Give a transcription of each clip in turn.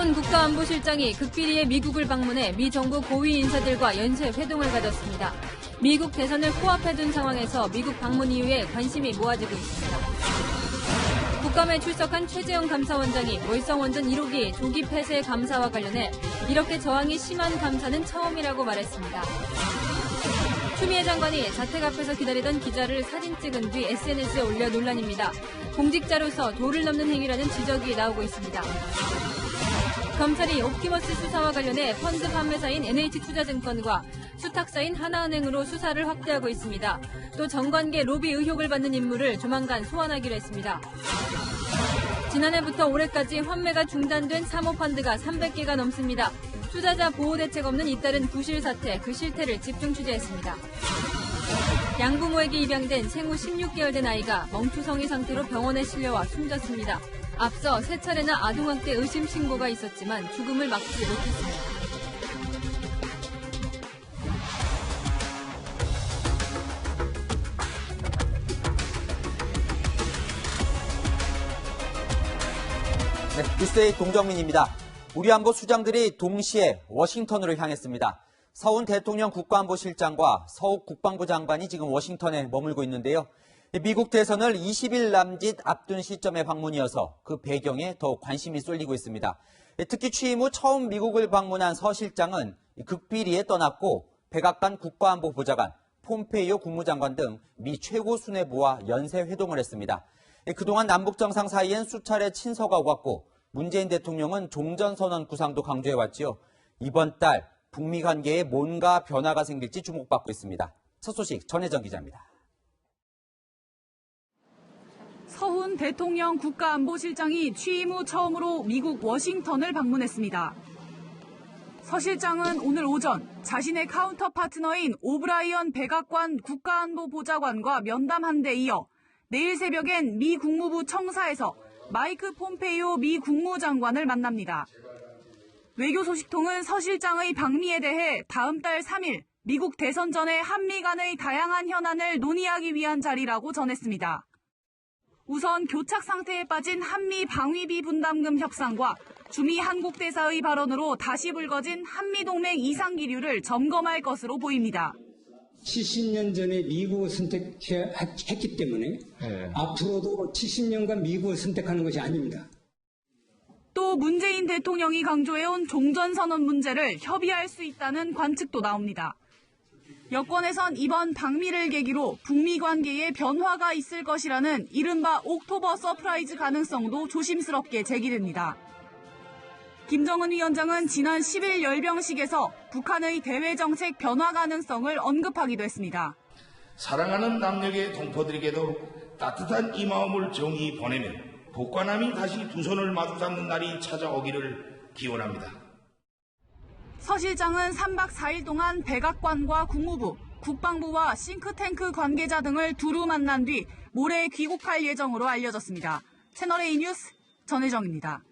서훈 국가안보실장이 극비리에 미국을 방문해 미 정부 고위 인사들과 연쇄 회동을 가졌습니다. 미국 대선을 코앞에 둔 상황에서 미국 방문 이후에 관심이 모아지고 있습니다. 국감에 출석한 최재형 감사원장이 월성원전 1호기 조기 폐쇄 감사와 관련해 이렇게 저항이 심한 감사는 처음이라고 말했습니다. 추미애 장관이 자택 앞에서 기다리던 기자를 사진 찍은 뒤 SNS에 올려 논란입니다. 공직자로서 도를 넘는 행위라는 지적이 나오고 있습니다. 검찰이 옵티머스 수사와 관련해 펀드 판매사인 NH투자증권과 수탁사인 하나은행으로 수사를 확대하고 있습니다. 또 정관계 로비 의혹을 받는 인물을 조만간 소환하기로 했습니다. 지난해부터 올해까지 환매가 중단된 사모펀드가 300개가 넘습니다. 투자자 보호 대책 없는 잇따른 부실 사태, 그 실태를 집중 취재했습니다. 양부모에게 입양된 생후 16개월 된 아이가 멍투성이 상태로 병원에 실려와 숨졌습니다. 앞서 3차례나 아동학대 의심 신고가 있었지만 죽음을 막지 못했습니다. 네, 뉴스데이 동정민입니다. 우리 안보 수장들이 동시에 워싱턴으로 향했습니다. 서훈 대통령 국가안보실장과 서욱 국방부 장관이 지금 워싱턴에 머물고 있는데요. 미국 대선을 20일 남짓 앞둔 시점의 방문이어서 그 배경에 더욱 관심이 쏠리고 있습니다. 특히 취임 후 처음 미국을 방문한 서 실장은 극비리에 떠났고 백악관 국가안보보좌관, 폼페이오 국무장관 등 미 최고 수뇌부와 연쇄 회동을 했습니다. 그동안 남북 정상 사이엔 수차례 친서가 오갔고 문재인 대통령은 종전선언 구상도 강조해왔지요. 이번 달 북미 관계에 뭔가 변화가 생길지 주목받고 있습니다. 첫 소식 전혜정 기자입니다. 서훈 대통령 국가안보실장이 취임 후 처음으로 미국 워싱턴을 방문했습니다. 서 실장은 오늘 오전 자신의 카운터 파트너인 오브라이언 백악관 국가안보보좌관과 면담한 데 이어 내일 새벽엔 미 국무부 청사에서 마이크 폼페이오 미 국무장관을 만납니다. 외교소식통은 서 실장의 방미에 대해 다음 달 3일 미국 대선 전에 한미 간의 다양한 현안을 논의하기 위한 자리라고 전했습니다. 우선 교착 상태에 빠진 한미 방위비 분담금 협상과 주미 한국 대사의 발언으로 다시 불거진 한미동맹 이상기류를 점검할 것으로 보입니다. 70년 전에 미국을 선택했기 때문에 앞으로도 70년간 미국을 선택하는 것이 아닙니다. 또 문재인 대통령이 강조해온 종전선언 문제를 협의할 수 있다는 관측도 나옵니다. 여권에선 이번 방미를 계기로 북미 관계에 변화가 있을 것이라는 이른바 옥토버 서프라이즈 가능성도 조심스럽게 제기됩니다. 김정은 위원장은 지난 10일 열병식에서 북한의 대외정책 변화 가능성을 언급하기도 했습니다. 사랑하는 남녘의 동포들에게도 따뜻한 이 마음을 정히 보내면 북과 남이 다시 두 손을 마주 잡는 날이 찾아오기를 기원합니다. 서 실장은 3박 4일 동안 백악관과 국무부, 국방부와 싱크탱크 관계자 등을 두루 만난 뒤 모레 귀국할 예정으로 알려졌습니다. 채널A 뉴스 전혜정입니다.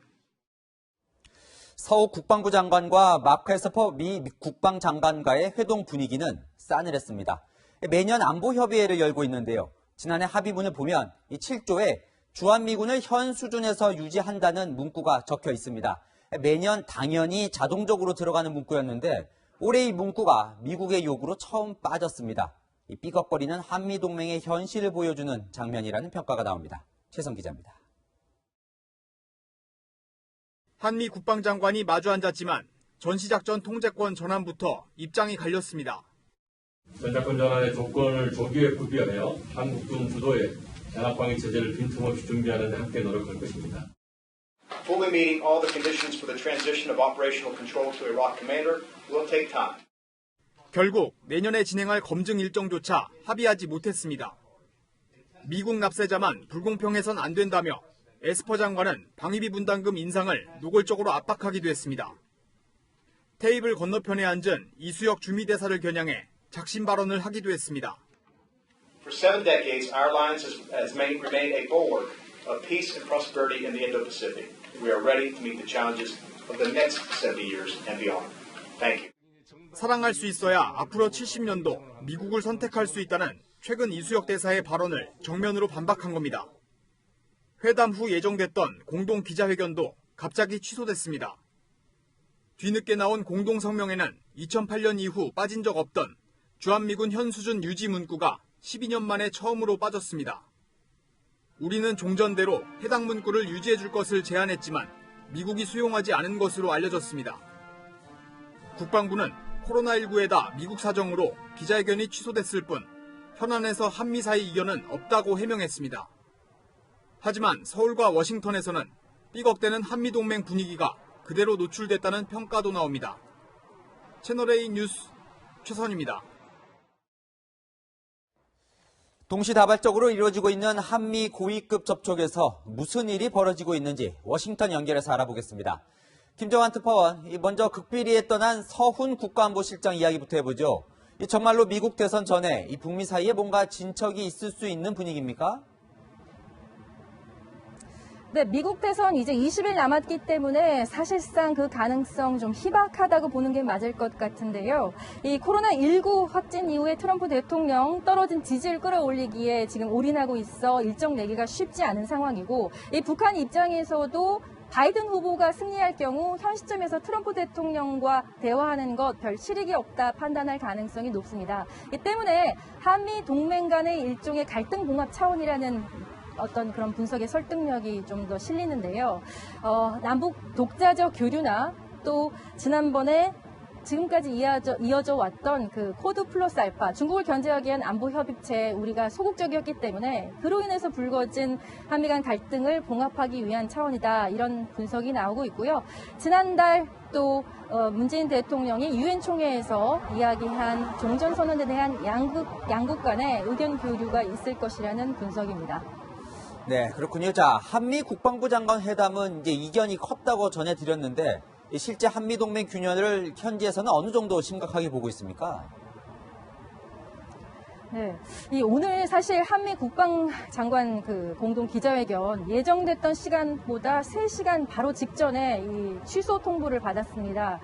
서욱 국방부 장관과 마크 에스퍼 미 국방장관과의 회동 분위기는 싸늘했습니다. 매년 안보협의회를 열고 있는데요. 지난해 합의문을 보면 이 7조에 주한미군을 현 수준에서 유지한다는 문구가 적혀 있습니다. 매년 당연히 자동적으로 들어가는 문구였는데 올해 이 문구가 미국의 요구로 처음 빠졌습니다. 이 삐걱거리는 한미동맹의 현실을 보여주는 장면이라는 평가가 나옵니다. 최성 기자입니다. 한미 국방장관이 마주 앉았지만 전시작전 통제권 전환부터 입장이 갈렸습니다. 전작권 전환의 조건을 조기에 구비하며 한국군 주도의 연합방위 체제를 빈틈없이 준비하는 데 함께 노력할 것입니다. Fully meeting all the conditions for the transition of operational control to Iraq commander will take time. 결국 내년에 진행할 검증 일정조차 합의하지 못했습니다. 미국 납세자만 불공평해선 안 된다며 에스퍼 장관은 방위비 분담금 인상을 노골적으로 압박하기도 했습니다. 테이블 건너편에 앉은 이수혁 주미대사를 겨냥해 작심 발언을 하기도 했습니다. For 7 decades, our alliance has remained a bulwark of peace and prosperity in the Indo-Pacific. We are ready to meet the challenges of the next 70 years and beyond. Thank you. 사랑할 수 있어야 앞으로 70년도 미국을 선택할 수 있다는 최근 이수혁 대사의 발언을 정면으로 반박한 겁니다. 회담 후 예정됐던 공동 기자회견도 갑자기 취소됐습니다. 뒤늦게 나온 공동 성명에는 2008년 이후 빠진 적 없던 주한미군 현 수준 유지 문구가 12년 만에 처음으로 빠졌습니다. 우리는 종전대로 해당 문구를 유지해줄 것을 제안했지만 미국이 수용하지 않은 것으로 알려졌습니다. 국방부는 코로나19에다 미국 사정으로 기자회견이 취소됐을 뿐 현안에서 한미 사이 이견은 없다고 해명했습니다. 하지만 서울과 워싱턴에서는 삐걱대는 한미동맹 분위기가 그대로 노출됐다는 평가도 나옵니다. 채널A 뉴스 최선입니다. 동시다발적으로 이루어지고 있는 한미 고위급 접촉에서 무슨 일이 벌어지고 있는지 워싱턴 연결해서 알아보겠습니다. 김정환 특파원, 먼저 극비리에 떠난 서훈 국가안보실장 이야기부터 해보죠. 정말로 미국 대선 전에 이 북미 사이에 뭔가 진척이 있을 수 있는 분위기입니까? 네, 미국 대선 이제 20일 남았기 때문에 사실상 그 가능성 좀 희박하다고 보는 게 맞을 것 같은데요. 이 코로나19 확진 이후에 트럼프 대통령 떨어진 지지를 끌어올리기에 지금 올인하고 있어 일정 내기가 쉽지 않은 상황이고, 이 북한 입장에서도 바이든 후보가 승리할 경우 현 시점에서 트럼프 대통령과 대화하는 것 별 실익이 없다 판단할 가능성이 높습니다. 이 때문에 한미 동맹 간의 일종의 갈등 봉합 차원이라는 어떤 그런 분석의 설득력이 좀 더 실리는데요. 남북 독자적 교류나 또 지난번에 지금까지 이어져 왔던 그 코드 플러스 알파, 중국을 견제하기 위한 안보 협의체에 우리가 소극적이었기 때문에 그로 인해서 불거진 한미 간 갈등을 봉합하기 위한 차원이다, 이런 분석이 나오고 있고요. 지난달 또 문재인 대통령이 유엔 총회에서 이야기한 종전선언에 대한 양국 간의 의견 교류가 있을 것이라는 분석입니다. 네, 그렇군요. 자, 한미 국방부 장관 회담은 이제 이견이 컸다고 전해드렸는데, 실제 한미동맹 균열을 현지에서는 어느 정도 심각하게 보고 있습니까? 네, 오늘 사실 한미 국방장관 그 공동 기자회견 예정됐던 시간보다 3시간 바로 직전에 이 취소 통보를 받았습니다.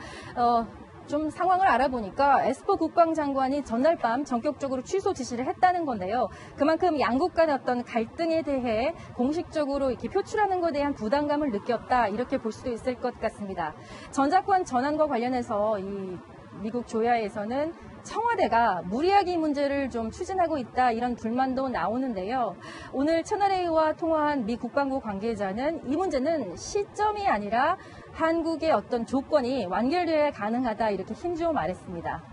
좀 상황을 알아보니까 에스퍼 국방장관이 전날 밤 전격적으로 취소 지시를 했다는 건데요. 그만큼 양국 간의 어떤 갈등에 대해 공식적으로 이렇게 표출하는 것에 대한 부담감을 느꼈다, 이렇게 볼 수도 있을 것 같습니다. 전작권 전환과 관련해서 이 미국 조야에서는 청와대가 무리하게 이 문제를 좀 추진하고 있다, 이런 불만도 나오는데요. 오늘 채널A와 통화한 미 국방부 관계자는 이 문제는 시점이 아니라 한국의 어떤 조건이 완결되어야 가능하다, 이렇게 힘주어 말했습니다.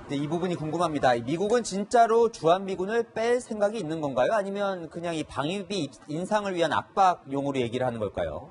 네, 이 부분이 궁금합니다. 미국은 진짜로 주한미군을 뺄 생각이 있는 건가요? 아니면 그냥 이 방위비 인상을 위한 압박용으로 얘기를 하는 걸까요?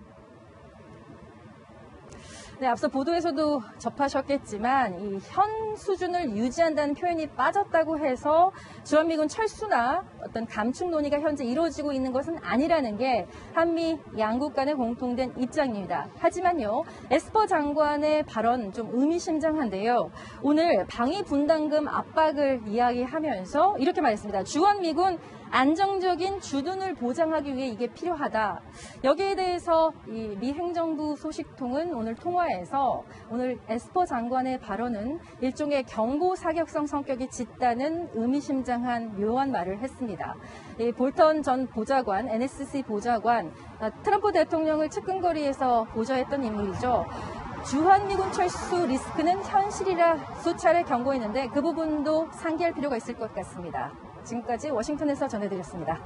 네, 앞서 보도에서도 접하셨겠지만 이 현 수준을 유지한다는 표현이 빠졌다고 해서 주한미군 철수나 어떤 감축 논의가 현재 이루어지고 있는 것은 아니라는 게 한미 양국 간의 공통된 입장입니다. 하지만요, 에스퍼 장관의 발언 좀 의미심장한데요. 오늘 방위 분담금 압박을 이야기하면서 이렇게 말했습니다. 주한미군 안정적인 주둔을 보장하기 위해 이게 필요하다. 여기에 대해서 이 미 행정부 소식통은 오늘 통화에서 오늘 에스퍼 장관의 발언은 일종의 경고 사격성 성격이 짙다는 의미심장한 묘한 말을 했습니다. 이 볼턴 전 보좌관, NSC 보좌관, 트럼프 대통령을 측근거리에서 보좌했던 인물이죠. 주한미군 철수 리스크는 현실이라 수차례 경고했는데 그 부분도 상기할 필요가 있을 것 같습니다. 지금까지 워싱턴에서 전해드렸습니다.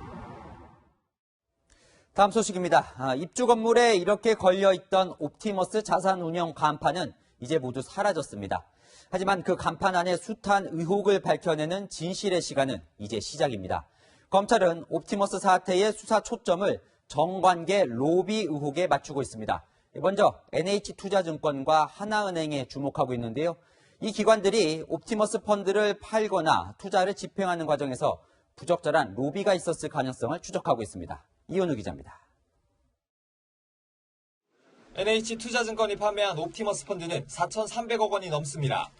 다음 소식입니다. 입주 건물에 이렇게 걸려있던 옵티머스 자산운용 간판은 이제 모두 사라졌습니다. 하지만 그 간판 안에 숱한 의혹을 밝혀내는 진실의 시간은 이제 시작입니다. 검찰은 옵티머스 사태의 수사 초점을 정관계 로비 의혹에 맞추고 있습니다. 먼저 NH투자증권과 하나은행에 주목하고 있는데요. 이 기관들이 옵티머스 펀드를 팔거나 투자를 집행하는 과정에서 부적절한 로비가 있었을 가능성을 추적하고 있습니다. 이현우 기자입니다. NH투자증권이 판매한 옵티머스 펀드는 4,300억 원이 넘습니다.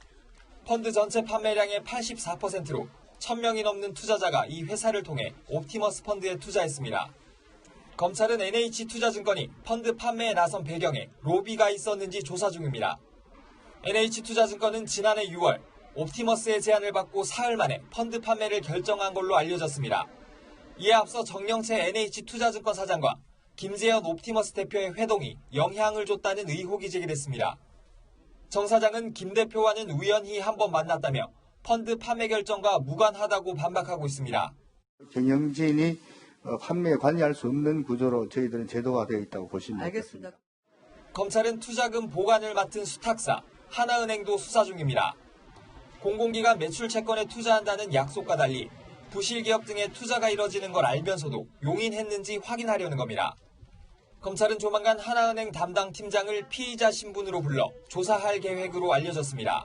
펀드 전체 판매량의 84%로 1,000명이 넘는 투자자가 이 회사를 통해 옵티머스 펀드에 투자했습니다. 검찰은 NH투자증권이 펀드 판매에 나선 배경에 로비가 있었는지 조사 중입니다. NH투자증권은 지난해 6월 옵티머스의 제안을 받고 사흘 만에 펀드 판매를 결정한 걸로 알려졌습니다. 이에 앞서 정영채 NH투자증권 사장과 김재현 옵티머스 대표의 회동이 영향을 줬다는 의혹이 제기됐습니다. 정 사장은 김 대표와는 우연히 한번 만났다며 펀드 판매 결정과 무관하다고 반박하고 있습니다. 경영진이 판매에 관여할 수 없는 구조로 저희들은 제도화되어 있다고 보시면 되겠습니다. 검찰은 투자금 보관을 맡은 수탁사 하나은행도 수사 중입니다. 공공기관 매출 채권에 투자한다는 약속과 달리 부실기업 등의 투자가 이뤄지는 걸 알면서도 용인했는지 확인하려는 겁니다. 검찰은 조만간 하나은행 담당 팀장을 피의자 신분으로 불러 조사할 계획으로 알려졌습니다.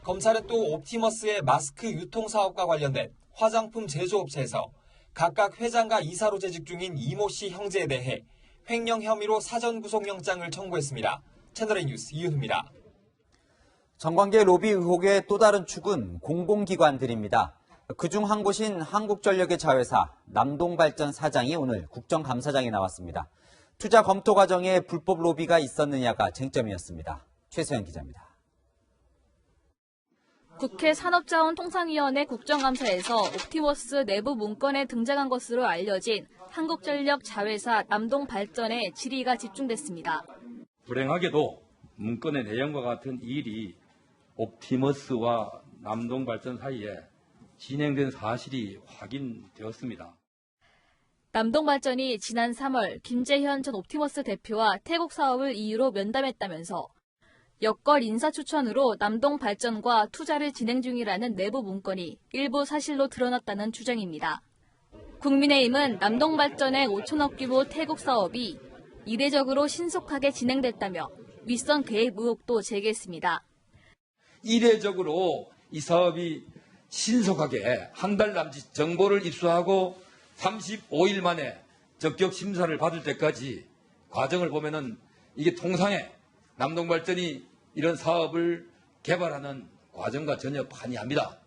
검찰은 또 옵티머스의 마스크 유통 사업과 관련된 화장품 제조업체에서 각각 회장과 이사로 재직 중인 이모 씨 형제에 대해 횡령 혐의로 사전 구속영장을 청구했습니다. 채널A 뉴스 이윤우입니다. 정관계 로비 의혹의 또 다른 축은 공공기관들입니다. 그중 한 곳인 한국전력의 자회사 남동발전 사장이 오늘 국정감사장에 나왔습니다. 투자 검토 과정에 불법 로비가 있었느냐가 쟁점이었습니다. 최소연 기자입니다. 국회 산업자원통상위원회 국정감사에서 옵티머스 내부 문건에 등장한 것으로 알려진 한국전력 자회사 남동발전의 질의가 집중됐습니다. 불행하게도 문건의 내용과 같은 일이 옵티머스와 남동발전 사이에 진행된 사실이 확인되었습니다. 남동발전이 지난 3월 김재현 전 옵티머스 대표와 태국 사업을 이유로 면담했다면서 역걸 인사 추천으로 남동발전과 투자를 진행 중이라는 내부 문건이 일부 사실로 드러났다는 주장입니다. 국민의힘은 남동발전의 5천억 규모 태국 사업이 이례적으로 신속하게 진행됐다며 윗선 계획 의혹도 제기했습니다. 이례적으로 이 사업이 신속하게 한 달 남짓 정보를 입수하고 35일 만에 적격 심사를 받을 때까지 과정을 보면은 이게 통상의 남동발전이 이런 사업을 개발하는 과정과 전혀 판이합니다.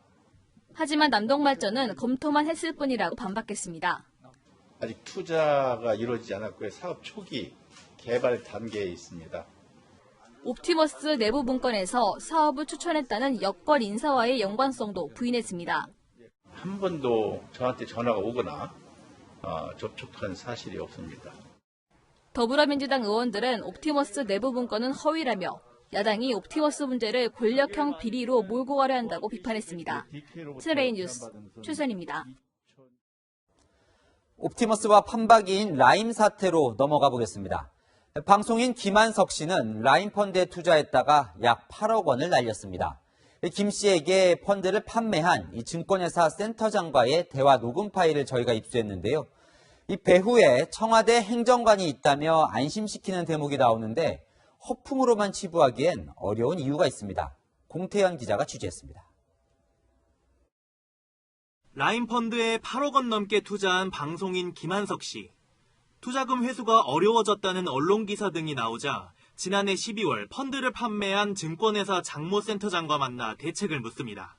하지만 남동발전은 검토만 했을 뿐이라고 반박했습니다. 아직 투자가 이루어지지 않았고요. 사업 초기 개발 단계에 있습니다. 옵티머스 내부 문건에서 사업을 추천했다는 역걸 인사와의 연관성도 부인했습니다. 한 번도 저한테 전화가 오거나 접촉한 사실이 없습니다. 더불어민주당 의원들은 옵티머스 내부 문건은 허위라며 야당이 옵티머스 문제를 권력형 비리로 몰고 가려 한다고 비판했습니다. 채널A 뉴스 최선입니다. 옵티머스와 판박이인 라임 사태로 넘어가 보겠습니다. 방송인 김한석 씨는 라임 펀드에 투자했다가 약 8억 원을 날렸습니다. 김 씨에게 펀드를 판매한 이 증권회사 센터장과의 대화 녹음 파일을 저희가 입수했는데요. 이 배후에 청와대 행정관이 있다며 안심시키는 대목이 나오는데 허풍으로만 치부하기엔 어려운 이유가 있습니다. 공태현 기자가 취재했습니다. 라임 펀드에 8억 원 넘게 투자한 방송인 김한석 씨. 투자금 회수가 어려워졌다는 언론 기사 등이 나오자 지난해 12월 펀드를 판매한 증권회사 장모 센터장과 만나 대책을 묻습니다.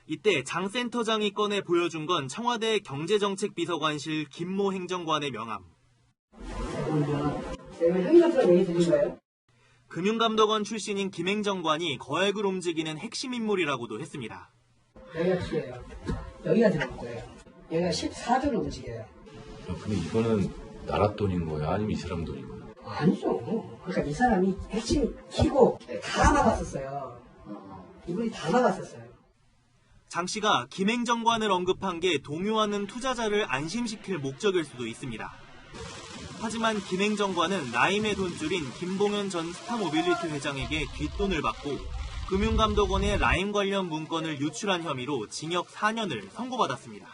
이때 장 센터장이 꺼내 보여준 건 청와대 경제정책비서관실 김모 행정관의 명함. 금융감독원 출신인 김 행정관이 거액을 움직이는 핵심 인물이라고도 했습니다. 여기가 키예요. 여기가 들어올 거예요. 여기가 14조를 움직여요. 근데 이거는 나라 돈인 거예요? 아니면 이 사람 돈인 거예요? 아니죠. 그러니까 이 사람이 핵심 키고 다 막았었어요. 이분이 다 막았었어요. 장 씨가 김 행정관을 언급한 게 동요하는 투자자를 안심시킬 목적일 수도 있습니다. 하지만 김 행정관은 라임의 돈줄인 김봉현 전 스타모빌리티 회장에게 뒷돈을 받고 금융감독원의 라임 관련 문건을 유출한 혐의로 징역 4년을 선고받았습니다.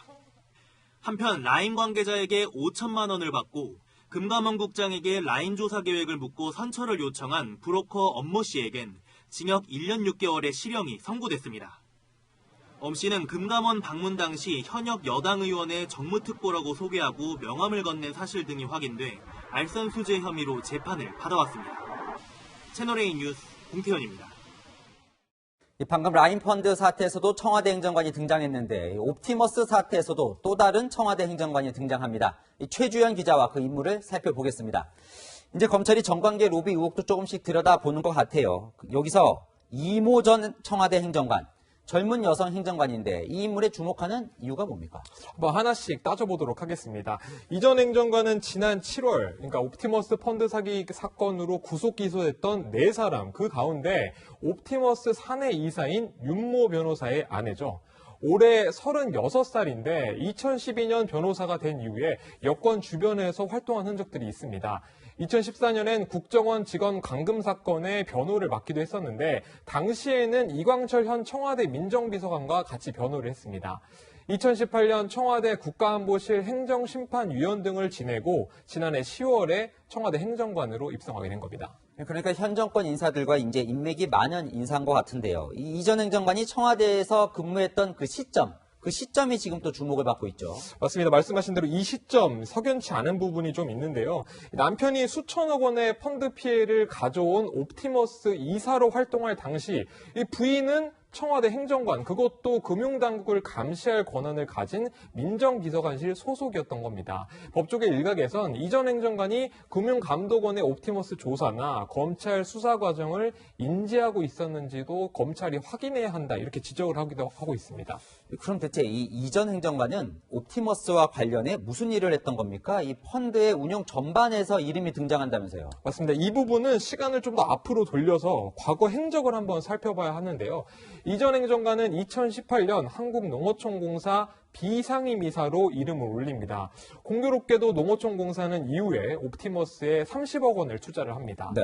한편 라임 관계자에게 5천만 원을 받고 금감원 국장에게 라임 조사 계획을 묻고 선처를 요청한 브로커 엄모 씨에겐 징역 1년 6개월의 실형이 선고됐습니다. 엄 씨는 금감원 방문 당시 현역 여당 의원의 정무특보라고 소개하고 명함을 건넨 사실 등이 확인돼 알선수재 혐의로 재판을 받아왔습니다. 채널A 뉴스 공태현입니다. 방금 라임 펀드 사태에서도 청와대 행정관이 등장했는데 옵티머스 사태에서도 또 다른 청와대 행정관이 등장합니다. 최주연 기자와 그 인물을 살펴보겠습니다. 이제 검찰이 정관계 로비 의혹도 조금씩 들여다보는 것 같아요. 여기서 이모 전 청와대 행정관, 젊은 여성 행정관인데 이 인물에 주목하는 이유가 뭡니까? 하나씩 따져보도록 하겠습니다. 이전 행정관은 지난 7월, 그러니까 옵티머스 펀드 사기 사건으로 구속 기소됐던 4사람, 그 가운데 옵티머스 사내 이사인 윤모 변호사의 아내죠. 올해 36살인데 2012년 변호사가 된 이후에 여권 주변에서 활동한 흔적들이 있습니다. 2014년엔 국정원 직원 감금 사건의 변호를 맡기도 했었는데 당시에는 이광철 현 청와대 민정비서관과 같이 변호를 했습니다. 2018년 청와대 국가안보실 행정심판위원 등을 지내고 지난해 10월에 청와대 행정관으로 입성하게 된 겁니다. 그러니까 현 정권 인사들과 이제 인맥이 많은 인사인 것 같은데요. 이전 행정관이 청와대에서 근무했던 그 시점이 지금 또 주목을 받고 있죠. 맞습니다. 말씀하신 대로 이 시점 석연치 않은 부분이 좀 있는데요. 남편이 수천억 원의 펀드 피해를 가져온 옵티머스 이사로 활동할 당시 이 부인은 청와대 행정관, 그것도 금융당국을 감시할 권한을 가진 민정비서관실 소속이었던 겁니다. 법조계 일각에선 이전 행정관이 금융감독원의 옵티머스 조사나 검찰 수사 과정을 인지하고 있었는지도 검찰이 확인해야 한다, 이렇게 지적을 하기도 하고 있습니다. 그럼 대체 이 이전 행정관은 옵티머스와 관련해 무슨 일을 했던 겁니까? 이 펀드의 운영 전반에서 이름이 등장한다면서요? 맞습니다. 이 부분은 시간을 좀 더 앞으로 돌려서 과거 행적을 한번 살펴봐야 하는데요. 이전 행정관은 2018년 한국농어촌공사 비상임이사로 이름을 올립니다. 공교롭게도 농어촌공사는 이후에 옵티머스에 30억 원을 투자를 합니다. 네.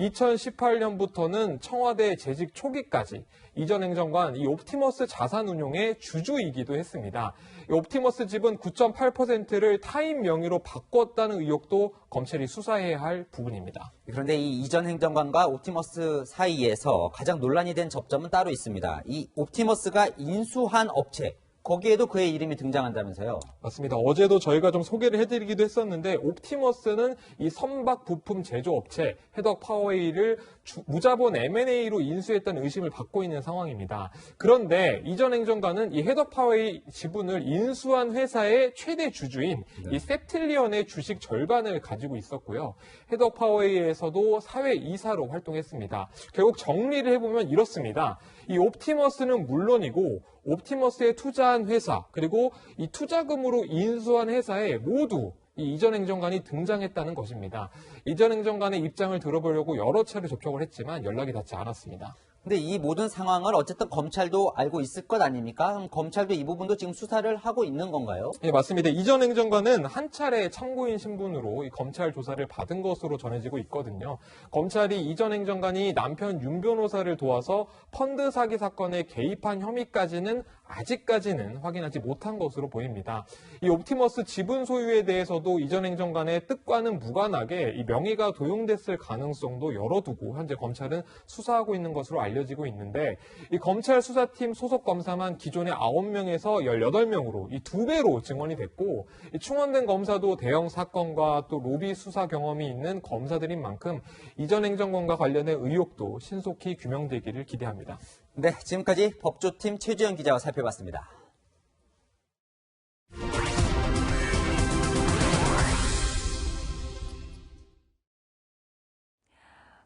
2018년부터는 청와대 재직 초기까지 이전 행정관 이 옵티머스 자산운용의 주주이기도 했습니다. 이 옵티머스 집은 9.8%를 타인 명의로 바꿨다는 의혹도 검찰이 수사해야 할 부분입니다. 그런데 이 이전 행정관과 옵티머스 사이에서 가장 논란이 된 접점은 따로 있습니다. 이 옵티머스가 인수한 업체, 거기에도 그의 이름이 등장한다면서요? 맞습니다. 어제도 저희가 좀 소개를 해드리기도 했었는데 옵티머스는 이 선박 부품 제조업체 헤덕 파워웨이를 무자본 M&A로 인수했다는 의심을 받고 있는 상황입니다. 그런데 이전 행정관은 이 헤덕 파워웨이 지분을 인수한 회사의 최대 주주인 이 셉틸리언의 주식 절반을 가지고 있었고요. 헤덕 파워웨이에서도 사회이사로 활동했습니다. 결국 정리를 해보면 이렇습니다. 이 옵티머스는 물론이고 옵티머스에 투자한 회사, 그리고 이 투자금으로 인수한 회사에 모두 이 이전 행정관이 등장했다는 것입니다. 이전 행정관의 입장을 들어보려고 여러 차례 접촉을 했지만 연락이 닿지 않았습니다. 근데 이 모든 상황을 어쨌든 검찰도 알고 있을 것 아닙니까? 그럼 검찰도 이 부분도 지금 수사를 하고 있는 건가요? 네, 맞습니다. 이전 행정관은 한 차례 참고인 신분으로 이 검찰 조사를 받은 것으로 전해지고 있거든요. 검찰이 이전 행정관이 남편 윤 변호사를 도와서 펀드 사기 사건에 개입한 혐의까지는 아직까지는 확인하지 못한 것으로 보입니다. 이 옵티머스 지분 소유에 대해서도 이전 행정관의 뜻과는 무관하게 이 명의가 도용됐을 가능성도 열어두고 현재 검찰은 수사하고 있는 것으로 알려지고 있는데 이 검찰 수사팀 소속 검사만 기존의 9명에서 18명으로 이 2배로 증원이 됐고 이 충원된 검사도 대형 사건과 또 로비 수사 경험이 있는 검사들인 만큼 이전 행정관과 관련된 의혹도 신속히 규명되기를 기대합니다. 네, 지금까지 법조팀 최주영 기자와 살펴봤습니다.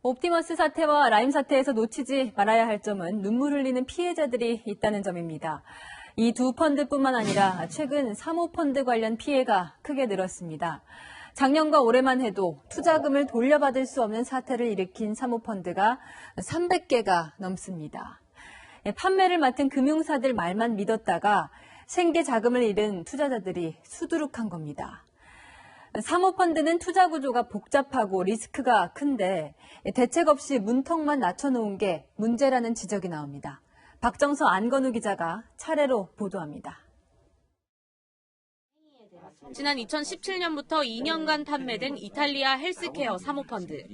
옵티머스 사태와 라임 사태에서 놓치지 말아야 할 점은 눈물 흘리는 피해자들이 있다는 점입니다. 이 두 펀드뿐만 아니라 최근 사모펀드 관련 피해가 크게 늘었습니다. 작년과 올해만 해도 투자금을 돌려받을 수 없는 사태를 일으킨 사모펀드가 300개가 넘습니다. 판매를 맡은 금융사들 말만 믿었다가 생계 자금을 잃은 투자자들이 수두룩한 겁니다. 사모펀드는 투자 구조가 복잡하고 리스크가 큰데 대책 없이 문턱만 낮춰놓은 게 문제라는 지적이 나옵니다. 박정서 안건우 기자가 차례로 보도합니다. 지난 2017년부터 2년간 판매된 이탈리아 헬스케어 사모펀드.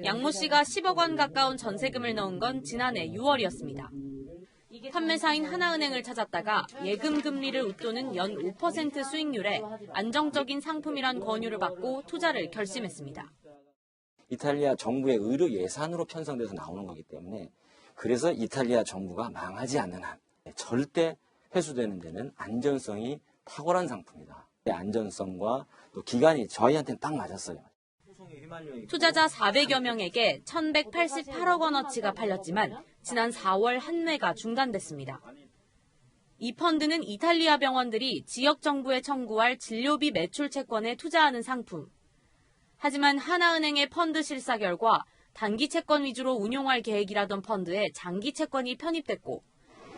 양모 씨가 10억 원 가까운 전세금을 넣은 건 지난해 6월이었습니다. 판매사인 하나은행을 찾았다가 예금 금리를 웃도는 연 5% 수익률에 안정적인 상품이란 권유를 받고 투자를 결심했습니다. 이탈리아 정부의 의료 예산으로 편성돼서 나오는 거기 때문에 그래서 이탈리아 정부가 망하지 않는 한 절대 회수되는 데는 안전성이 탁월한 상품이다. 안전성과 또 기간이 저희한테는 딱 맞았어요. 투자자 400여 명에게 1,188억 원어치가 팔렸지만 지난 4월 환매가 중단됐습니다. 이 펀드는 이탈리아 병원들이 지역 정부에 청구할 진료비 매출 채권에 투자하는 상품. 하지만 하나은행의 펀드 실사 결과 단기 채권 위주로 운용할 계획이라던 펀드에 장기 채권이 편입됐고,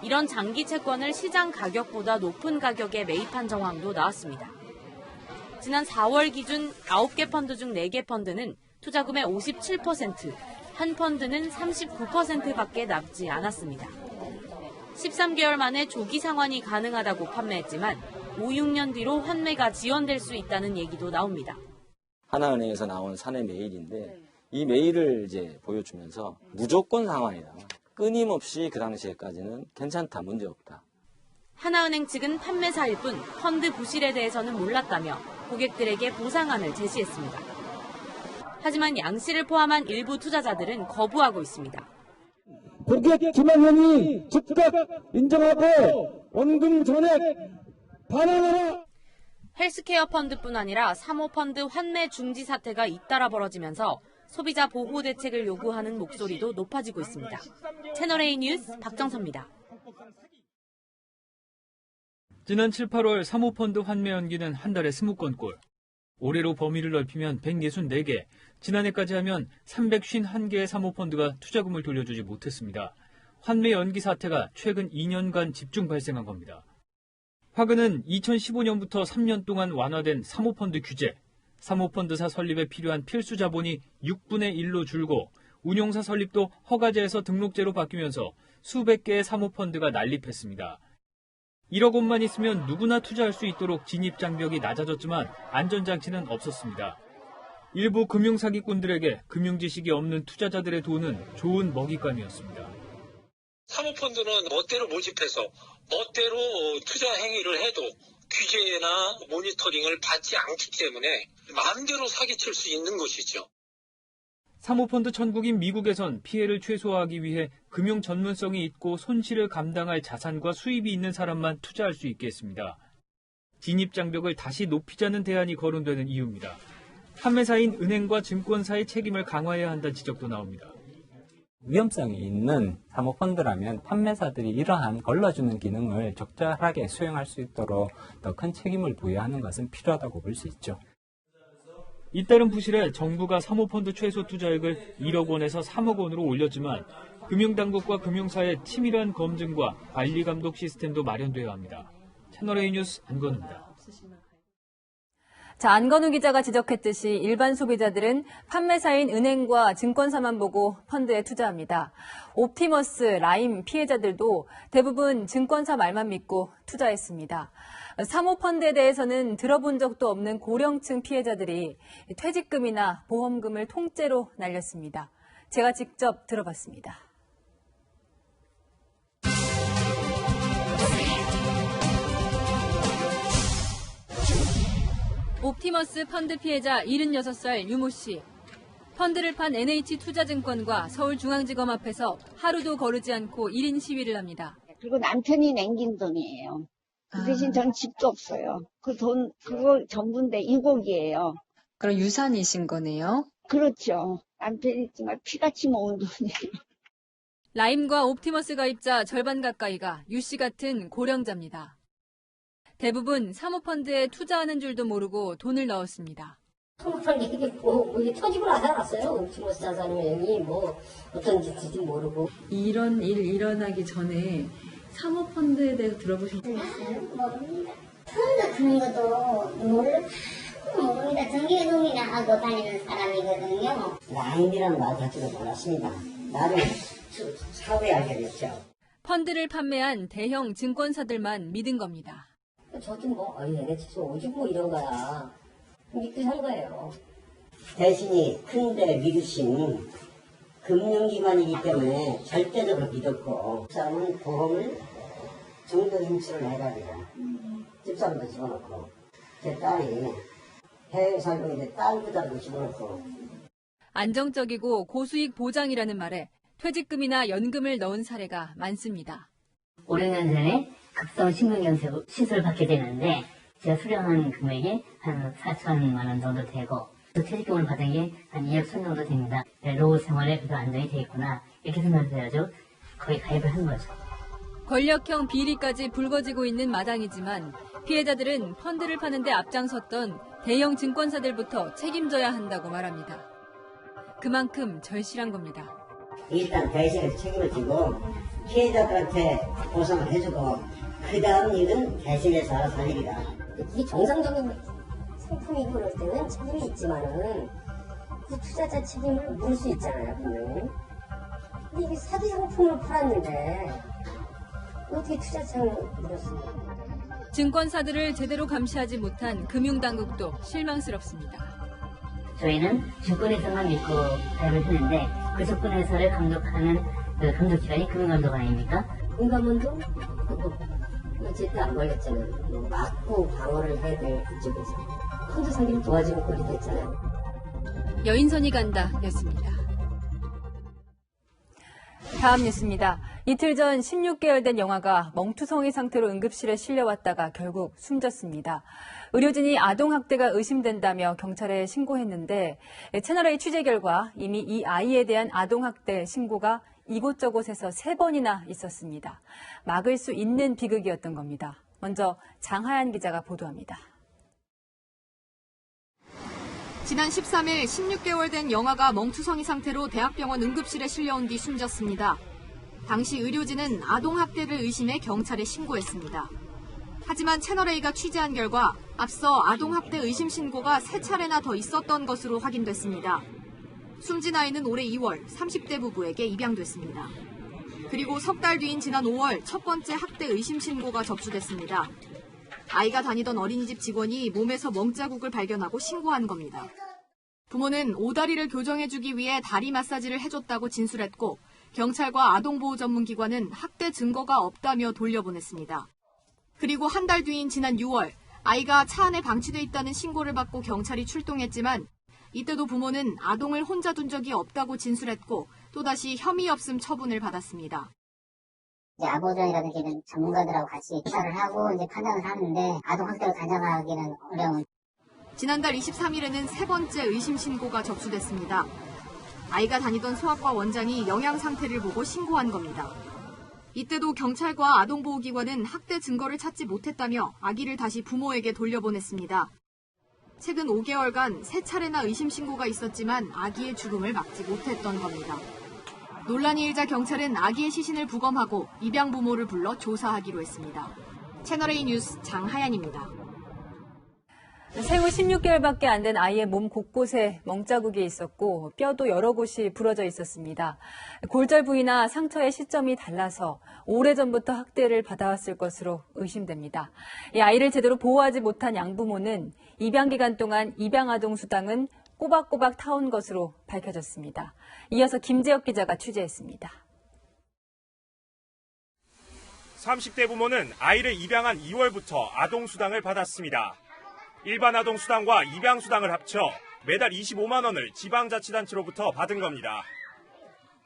이런 장기 채권을 시장 가격보다 높은 가격에 매입한 정황도 나왔습니다. 지난 4월 기준 9개 펀드 중 4개 펀드는 투자금의 57%, 한 펀드는 39%밖에 남지 않았습니다. 13개월 만에 조기 상환이 가능하다고 판매했지만 5, 6년 뒤로 환매가 지연될 수 있다는 얘기도 나옵니다. 하나은행에서 나온 사내 메일인데 이 메일을 이제 보여주면서 무조건 상환이다. 끊임없이 그 당시에까지는 괜찮다, 문제없다. 하나은행 측은 판매사일 뿐 펀드 부실에 대해서는 몰랐다며 고객들에게 보상안을 제시했습니다. 하지만 양 씨를 포함한 일부 투자자들은 거부하고 있습니다. 고객 김학현이 즉각 인정하고 원금 전액 반환하라. 헬스케어 펀드뿐 아니라 사모펀드 환매 중지 사태가 잇따라 벌어지면서 소비자 보호 대책을 요구하는 목소리도 높아지고 있습니다. 채널A 뉴스 박정서입니다. 지난 7, 8월 사모펀드 환매 연기는 한 달에 20건꼴. 올해로 범위를 넓히면 164개, 지난해까지 하면 351개의 사모펀드가 투자금을 돌려주지 못했습니다. 환매 연기 사태가 최근 2년간 집중 발생한 겁니다. 화근은 2015년부터 3년 동안 완화된 사모펀드 규제, 사모펀드사 설립에 필요한 필수 자본이 6분의 1로 줄고 운용사 설립도 허가제에서 등록제로 바뀌면서 수백 개의 사모펀드가 난립했습니다. 1억 원만 있으면 누구나 투자할 수 있도록 진입 장벽이 낮아졌지만 안전장치는 없었습니다. 일부 금융사기꾼들에게 금융지식이 없는 투자자들의 돈은 좋은 먹잇감이었습니다. 사모펀드는 멋대로 모집해서 멋대로 투자 행위를 해도 규제나 모니터링을 받지 않기 때문에 마음대로 사기칠 수 있는 것이죠. 사모펀드 천국인 미국에선 피해를 최소화하기 위해 금융 전문성이 있고 손실을 감당할 자산과 수입이 있는 사람만 투자할 수 있게 했습니다. 진입 장벽을 다시 높이자는 대안이 거론되는 이유입니다. 판매사인 은행과 증권사의 책임을 강화해야 한다는 지적도 나옵니다. 위험성이 있는 사모펀드라면 판매사들이 이러한 걸러주는 기능을 적절하게 수행할 수 있도록 더 큰 책임을 부여하는 것은 필요하다고 볼 수 있죠. 잇따른 부실에 정부가 사모펀드 최소 투자액을 1억 원에서 3억 원으로 올렸지만 금융당국과 금융사의 치밀한 검증과 관리감독 시스템도 마련되어야 합니다. 채널A 뉴스 안건우입니다. 자, 안건우 기자가 지적했듯이 일반 소비자들은 판매사인 은행과 증권사만 보고 펀드에 투자합니다. 옵티머스, 라임 피해자들도 대부분 증권사 말만 믿고 투자했습니다. 사모펀드에 대해서는 들어본 적도 없는 고령층 피해자들이 퇴직금이나 보험금을 통째로 날렸습니다. 제가 직접 들어봤습니다. 옵티머스 펀드 피해자 76살 유모 씨. 펀드를 판 NH투자증권과 서울중앙지검 앞에서 하루도 거르지 않고 1인 시위를 합니다. 그리고 남편이 남긴 돈이에요. 그 대신 전 집도 없어요. 그 돈, 그거 전부인데 2억이에요. 그럼 유산이신 거네요? 그렇죠. 남편이 정말 피같이 모은 돈이에요. 라임과 옵티머스 가입자 절반 가까이가 유 씨 같은 고령자입니다. 대부분 사모펀드에 투자하는 줄도 모르고 돈을 넣었습니다. 사모펀드 이게 터지고 나서 알았어요. 옵티머스 자산운용이 뭐 어떤 짓인지 모르고. 이런 일 일어나기 전에 사모펀드에 대해서 들어보신 적 있어요? 모릅니다. 펀드 드는 것도 모릅니다. 정기회동이나 하고 다니는 사람이거든요. 라임이라는 말 자체도 몰랐습니다. 나중에 사후에 알게 됐죠. 펀드를 판매한 대형 증권사들만 믿은 겁니다. 저도 뭐, NH에서 오직 뭐 이런 거야. 믿고 산 거예요. 대신이 큰데 믿으신 금융기관이기 때문에 절대적으로 믿었고, 집사람은 보험을 정도 인수를 해가지고, 집사람도 집어넣고, 제 딸이 해외에 살고 있는데 딸보다도 집어넣고. 안정적이고 고수익 보장이라는 말에 퇴직금이나 연금을 넣은 사례가 많습니다. 5년 전에 급성 심근경색 시술을 받게 되는데 제가 수령한 금액이 한 4천만 원 정도 되고 퇴직금을 받은 게 한 2억 천 정도 됩니다. 노후 생활에 그래도 안정이 되겠구나 이렇게 생각을 해야죠. 거기 가입을 한 거죠. 권력형 비리까지 불거지고 있는 마당이지만 피해자들은 펀드를 파는데 앞장섰던 대형 증권사들부터 책임져야 한다고 말합니다. 그만큼 절실한 겁니다. 일단 대신해서 책임을 지고 피해자들한테 보상을 해주고 그 다음 일은 대신해서 알아서 할 일이다. 이게 정상적인 상품이고 그럴 때는 책임이 있지만은 그 투자자 책임을 물 수 있잖아요, 분명히. 근데 이게 사기 상품을 팔았는데 어떻게 투자자 책임을 물었습니까? 증권사들을 제대로 감시하지 못한 금융당국도 실망스럽습니다. 저희는 증권회사만 믿고 가입을 했는데 그 증권회사를 감독하는 그 감독기관이 금융감독 아닙니까? 금감원도 어쨌든 안 걸렸잖아요. 막고 방어를 해야 될 그쪽에서 펀드 사기를 도와주는 꼴이 됐잖아요. 여인선이 간다 였습니다. 다음 뉴스입니다. 이틀 전 16개월 된 영아가 멍투성이 상태로 응급실에 실려왔다가 결국 숨졌습니다. 의료진이 아동학대가 의심된다며 경찰에 신고했는데 채널A 취재 결과 이미 이 아이에 대한 아동학대 신고가 이곳저곳에서 3번이나 있었습니다. 막을 수 있는 비극이었던 겁니다. 먼저 장하얀 기자가 보도합니다. 지난 13일 16개월 된 영아가 멍투성이 상태로 대학병원 응급실에 실려온 뒤 숨졌습니다. 당시 의료진은 아동학대를 의심해 경찰에 신고했습니다. 하지만 채널A가 취재한 결과 앞서 아동학대 의심 신고가 3차례나 더 있었던 것으로 확인됐습니다. 숨진 아이는 올해 2월 30대 부부에게 입양됐습니다. 그리고 석 달 뒤인 지난 5월 첫 번째 학대 의심 신고가 접수됐습니다. 아이가 다니던 어린이집 직원이 몸에서 멍자국을 발견하고 신고한 겁니다. 부모는 오다리를 교정해주기 위해 다리 마사지를 해줬다고 진술했고 경찰과 아동보호전문기관은 학대 증거가 없다며 돌려보냈습니다. 그리고 한 달 뒤인 지난 6월 아이가 차 안에 방치돼 있다는 신고를 받고 경찰이 출동했지만 이때도 부모는 아동을 혼자 둔 적이 없다고 진술했고 또다시 혐의 없음 처분을 받았습니다. 아보전이라든지 전문가들하고 같이 수사를 하고 이제 판단을 하는데 아동학대를 가져가기는 어려운. 지난달 23일에는 3번째 의심 신고가 접수됐습니다. 아이가 다니던 소아과 원장이 영양 상태를 보고 신고한 겁니다. 이때도 경찰과 아동보호기관은 학대 증거를 찾지 못했다며 아기를 다시 부모에게 돌려보냈습니다. 최근 5개월간 3차례나 의심 신고가 있었지만 아기의 죽음을 막지 못했던 겁니다. 논란이 일자 경찰은 아기의 시신을 부검하고 입양 부모를 불러 조사하기로 했습니다. 채널A 뉴스 장하얀입니다. 생후 16개월밖에 안 된 아이의 몸 곳곳에 멍자국이 있었고 뼈도 여러 곳이 부러져 있었습니다. 골절 부위나 상처의 시점이 달라서 오래전부터 학대를 받아왔을 것으로 의심됩니다. 이 아이를 제대로 보호하지 못한 양부모는 입양 기간 동안 입양아동 수당은 꼬박꼬박 타온 것으로 밝혀졌습니다. 이어서 김재혁 기자가 취재했습니다. 30대 부모는 아이를 입양한 2월부터 아동수당을 받았습니다. 일반 아동수당과 입양수당을 합쳐 매달 25만 원을 지방자치단체로부터 받은 겁니다.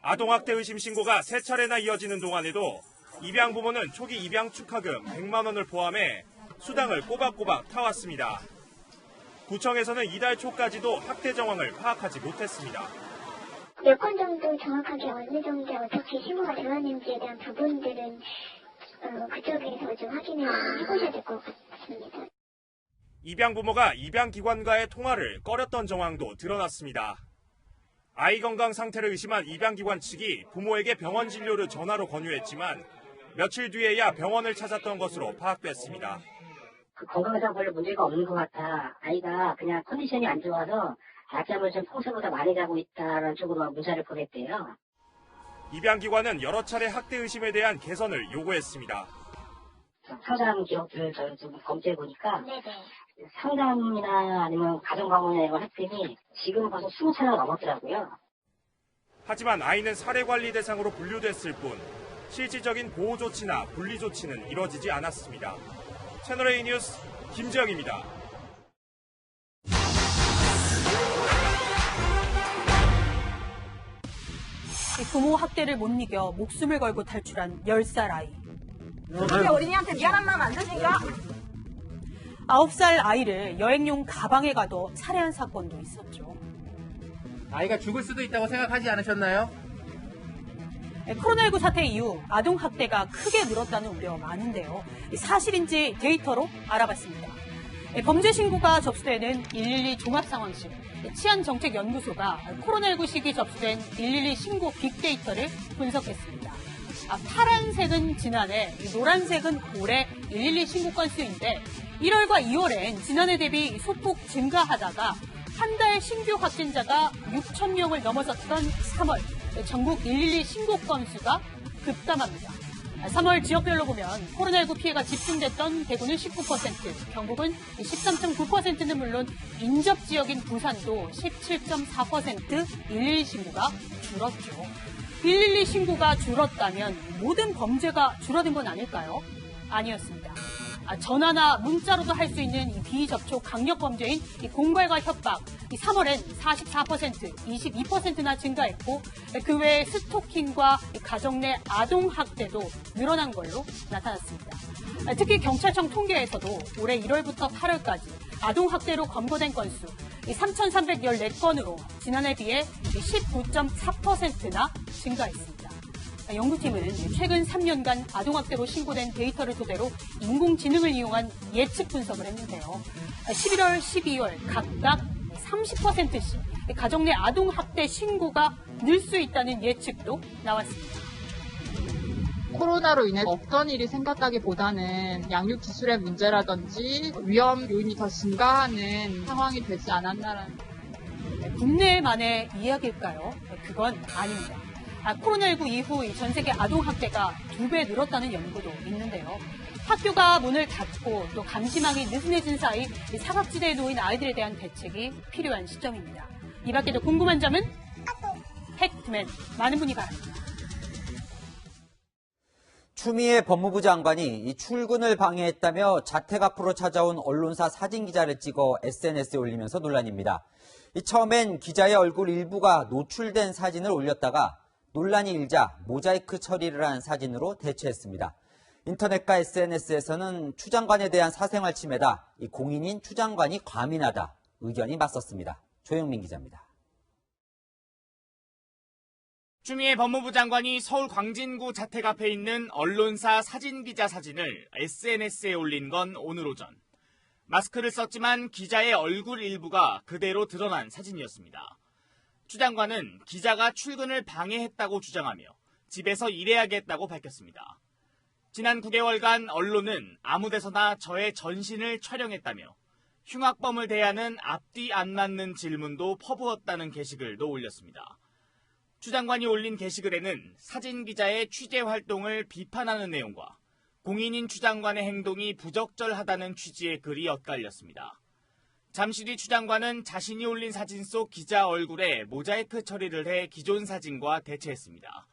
아동학대 의심 신고가 3차례나 이어지는 동안에도 입양 부모는 초기 입양 축하금 100만 원을 포함해 수당을 꼬박꼬박 타왔습니다. 구청에서는 이달 초까지도 학대 정황을 파악하지 못했습니다. 몇 건 정도 정확하게 어느 정도 어떻게 신고가 들어왔는지에 대한 부분들은 그쪽에서 좀 확인을 해보셔야 될 것 같습니다. 입양 부모가 입양 기관과의 통화를 꺼렸던 정황도 드러났습니다. 아이 건강 상태를 의심한 입양 기관 측이 부모에게 병원 진료를 전화로 권유했지만 며칠 뒤에야 병원을 찾았던 것으로 파악됐습니다. 건강상 별로 문제가 없는 것 같아. 아이가 그냥 컨디션이 안 좋아서 낮잠을 좀 평소보다 많이 자고 있다는 쪽으로 문자를 보냈대요. 입양 기관은 여러 차례 학대 의심에 대한 개선을 요구했습니다. 상담 기록들을 저희 좀 검토해 보니까 상담이나 아니면 가정방문이나 이런 걸 했더니 지금 벌써 20차례가 넘었더라고요. 하지만 아이는 사례관리 대상으로 분류됐을 뿐 실질적인 보호 조치나 분리 조치는 이뤄지지 않았습니다. 채널A 뉴스 김지영입니다. 부모 학대를 못 이겨 목숨을 걸고 탈출한 10살 아이. 우리 어린이한테 미안한 마음 안 드신가? 9살 아이를 여행용 가방에 가둬 살해한 사건도 있었죠. 아이가 죽을 수도 있다고 생각하지 않으셨나요? 코로나19 사태 이후 아동학대가 크게 늘었다는 우려 많은데요. 사실인지 데이터로 알아봤습니다. 범죄 신고가 접수되는 112 종합상황실, 치안정책연구소가 코로나19 시기 접수된 112 신고 빅데이터를 분석했습니다. 파란색은 지난해, 노란색은 올해 112 신고 건수인데 1월과 2월엔 지난해 대비 소폭 증가하다가 한 달 신규 확진자가 6천 명을 넘어섰던 3월 전국 112 신고 건수가 급감합니다. 3월 지역별로 보면 코로나19 피해가 집중됐던 대구는 19%, 경북은 13.9%는 물론 인접 지역인 부산도 17.4% 112 신고가 줄었죠. 112 신고가 줄었다면 모든 범죄가 줄어든 건 아닐까요? 아니었습니다. 전화나 문자로도 할 수 있는 이 비접촉 강력 범죄인 이 공갈과 협박, 3월엔 44%, 22%나 증가했고 그 외에 스토킹과 가정 내 아동 학대도 늘어난 걸로 나타났습니다. 특히 경찰청 통계에서도 올해 1월부터 8월까지 아동 학대로 검거된 건수 3,314건으로 지난해 비해 19.4%나 증가했습니다. 연구팀은 최근 3년간 아동학대로 신고된 데이터를 토대로 인공지능을 이용한 예측 분석을 했는데요. 11월, 12월 각각 30%씩 가정 내 아동학대 신고가 늘 수 있다는 예측도 나왔습니다. 코로나로 인해 없던 일이 생겼다기보다는 양육 기술의 문제라든지 위험 요인이 더 증가하는 상황이 되지 않았나라는. 국내만의 이야기일까요? 그건 아닙니다. 코로나19 이후 전 세계 아동학대가 2배 늘었다는 연구도 있는데요. 학교가 문을 닫고 또 감시망이 느슨해진 사이 사각지대에 놓인 아이들에 대한 대책이 필요한 시점입니다. 이 밖에도 궁금한 점은 팩트맨 많은 분이 바랍니다. 추미애 법무부 장관이 이 출근을 방해했다며 자택 앞으로 찾아온 언론사 사진기자를 찍어 SNS에 올리면서 논란입니다. 처음엔 기자의 얼굴 일부가 노출된 사진을 올렸다가 논란이 일자 모자이크 처리를 한 사진으로 대체했습니다. 인터넷과 SNS에서는 추 장관에 대한 사생활 침해다, 이 공인인 추 장관이 과민하다 의견이 맞섰습니다. 조영민 기자입니다. 추미애 법무부 장관이 서울 광진구 자택 앞에 있는 언론사 사진기자 사진을 SNS에 올린 건 오늘 오전. 마스크를 썼지만 기자의 얼굴 일부가 그대로 드러난 사진이었습니다. 추 장관은 기자가 출근을 방해했다고 주장하며 집에서 일해야겠다고 밝혔습니다. 지난 9개월간 언론은 아무 데서나 저의 전신을 촬영했다며 흉악범을 대하는 앞뒤 안 맞는 질문도 퍼부었다는 게시글도 올렸습니다. 추 장관이 올린 게시글에는 사진 기자의 취재 활동을 비판하는 내용과 공인인 추 장관의 행동이 부적절하다는 취지의 글이 엇갈렸습니다. 잠시 뒤 추 장관은 자신이 올린 사진 속 기자 얼굴에 모자이크 처리를 해 기존 사진과 대체했습니다.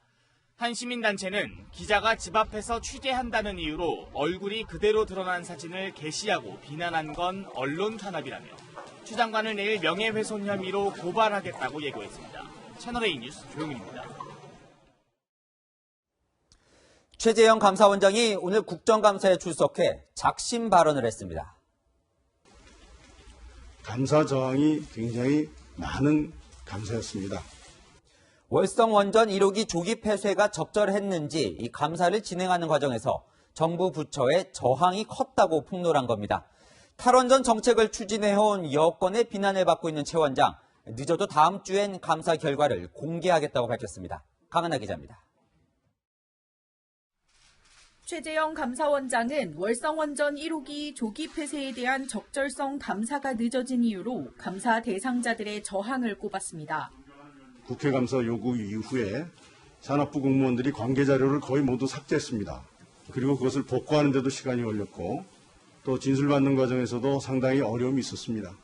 한 시민단체는 기자가 집 앞에서 취재한다는 이유로 얼굴이 그대로 드러난 사진을 게시하고 비난한 건 언론 탄압이라며 추 장관을 내일 명예훼손 혐의로 고발하겠다고 예고했습니다. 채널A 뉴스 조용민입니다. 최재형 감사원장이 오늘 국정감사에 출석해 작심 발언을 했습니다. 감사 저항이 굉장히 많은 감사였습니다. 월성 원전 1호기 조기 폐쇄가 적절했는지 이 감사를 진행하는 과정에서 정부 부처의 저항이 컸다고 폭로한 겁니다. 탈원전 정책을 추진해온 여권의 비난을 받고 있는 최 원장, 늦어도 다음 주엔 감사 결과를 공개하겠다고 밝혔습니다. 강은하 기자입니다. 최재형 감사원장은 월성원전 1호기 조기 폐쇄에 대한 적절성 감사가 늦어진 이유로 감사 대상자들의 저항을 꼽았습니다. 국회 감사 요구 이후에 산업부 공무원들이 관계 자료를 거의 모두 삭제했습니다. 그리고 그것을 복구하는 데도 시간이 걸렸고 또 진술받는 과정에서도 상당히 어려움이 있었습니다.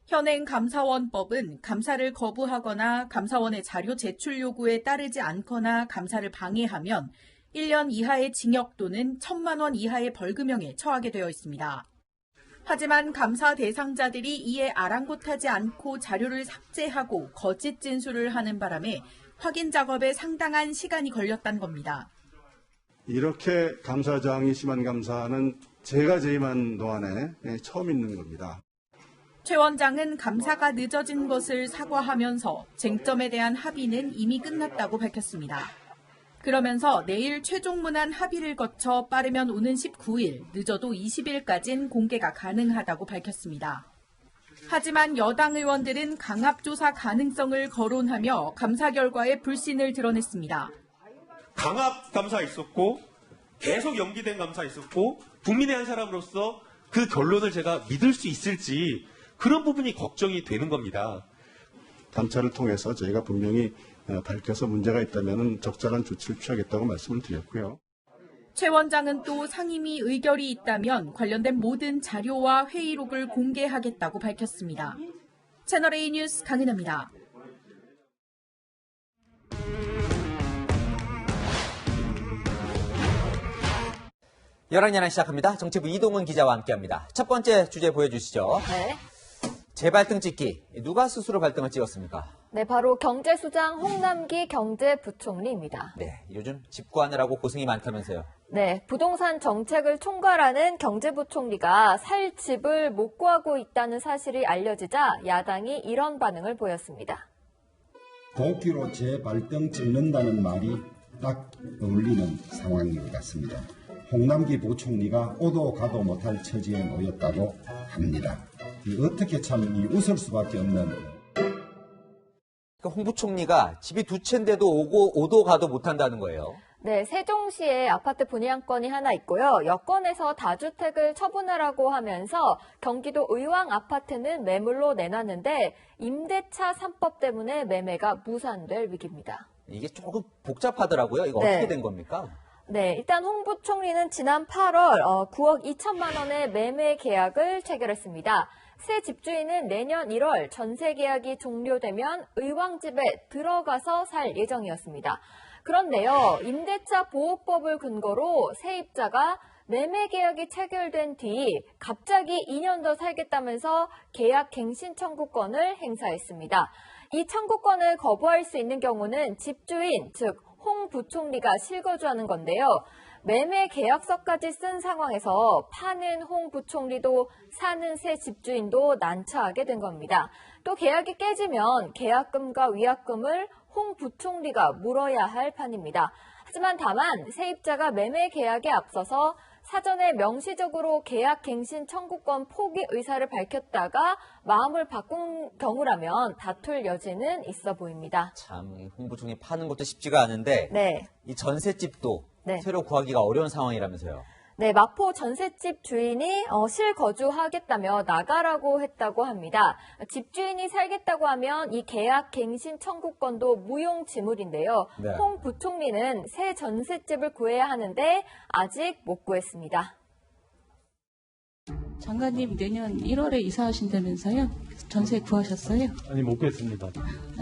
현행 감사원법은 감사를 거부하거나 감사원의 자료 제출 요구에 따르지 않거나 감사를 방해하면 1년 이하의 징역 또는 1,000만 원 이하의 벌금형에 처하게 되어 있습니다. 하지만 감사 대상자들이 이에 아랑곳하지 않고 자료를 삭제하고 거짓 진술을 하는 바람에 확인 작업에 상당한 시간이 걸렸다는 겁니다. 이렇게 감사 저항이 심한 감사는 제가 재임한 동안에 처음 있는 겁니다. 최 원장은 감사가 늦어진 것을 사과하면서 쟁점에 대한 합의는 이미 끝났다고 밝혔습니다. 그러면서 내일 최종 문안 합의를 거쳐 빠르면 오는 19일, 늦어도 20일까지는 공개가 가능하다고 밝혔습니다. 하지만 여당 의원들은 강압조사 가능성을 거론하며 감사 결과에 불신을 드러냈습니다. 강압 감사 있었고 계속 연기된 감사 있었고 국민의 한 사람으로서 그 결론을 제가 믿을 수 있을지 그런 부분이 걱정이 되는 겁니다. 감찰을 통해서 저희가 분명히 밝혀서 문제가 있다면 적절한 조치를 취하겠다고 말씀을 드렸고요. 최 원장은 또 상임위 의결이 있다면 관련된 모든 자료와 회의록을 공개하겠다고 밝혔습니다. 채널A 뉴스 강은혜입니다. 11시 시작합니다. 정치부 이동훈 기자와 함께합니다. 첫 번째 주제 보여주시죠. 네. 재발등 찍기. 누가 스스로 발등을 찍었습니까? 네, 바로 경제수장 홍남기 경제부총리입니다. 네, 요즘 집 구하느라고 고생이 많다면서요. 네, 부동산 정책을 총괄하는 경제부총리가 살 집을 못 구하고 있다는 사실이 알려지자 야당이 이런 반응을 보였습니다. 도끼로 재발등 찍는다는 말이 딱 어울리는 상황인 것 같습니다. 홍남기 부총리가 오도 가도 못할 처지에 놓였다고 합니다. 어떻게 참 웃을 수밖에 없는. 홍 부총리가 집이 두 채인데도 오도 가도 못한다는 거예요. 네, 세종시에 아파트 분양권이 하나 있고요. 여권에서 다주택을 처분하라고 하면서 경기도 의왕 아파트는 매물로 내놨는데 임대차 3법 때문에 매매가 무산될 위기입니다. 이게 조금 복잡하더라고요. 이거 네. 어떻게 된 겁니까? 네, 일단 홍 부총리는 지난 8월 9억 2천만 원의 매매 계약을 체결했습니다. 새 집주인은 내년 1월 전세 계약이 종료되면 의왕집에 들어가서 살 예정이었습니다. 그런데요, 임대차 보호법을 근거로 세입자가 매매 계약이 체결된 뒤 갑자기 2년 더 살겠다면서 계약 갱신 청구권을 행사했습니다. 이 청구권을 거부할 수 있는 경우는 집주인, 즉 홍 부총리가 실거주하는 건데요. 매매 계약서까지 쓴 상황에서 파는 홍 부총리도 사는 새 집주인도 난처하게 된 겁니다. 또 계약이 깨지면 계약금과 위약금을 홍 부총리가 물어야 할 판입니다. 하지만 다만 세입자가 매매 계약에 앞서서 사전에 명시적으로 계약 갱신 청구권 포기 의사를 밝혔다가 마음을 바꾼 경우라면 다툴 여지는 있어 보입니다. 참, 홍 부총리 파는 것도 쉽지가 않은데 네. 이 전셋집도 네. 새로 구하기가 어려운 상황이라면서요. 네, 마포 전셋집 주인이 실거주하겠다며 나가라고 했다고 합니다. 집주인이 살겠다고 하면 이 계약 갱신 청구권도 무용지물인데요. 네. 홍 부총리는 새 전셋집을 구해야 하는데 아직 못 구했습니다. 장관님 내년 1월에 이사하신다면서요? 전세 구하셨어요? 아니 못 구했습니다.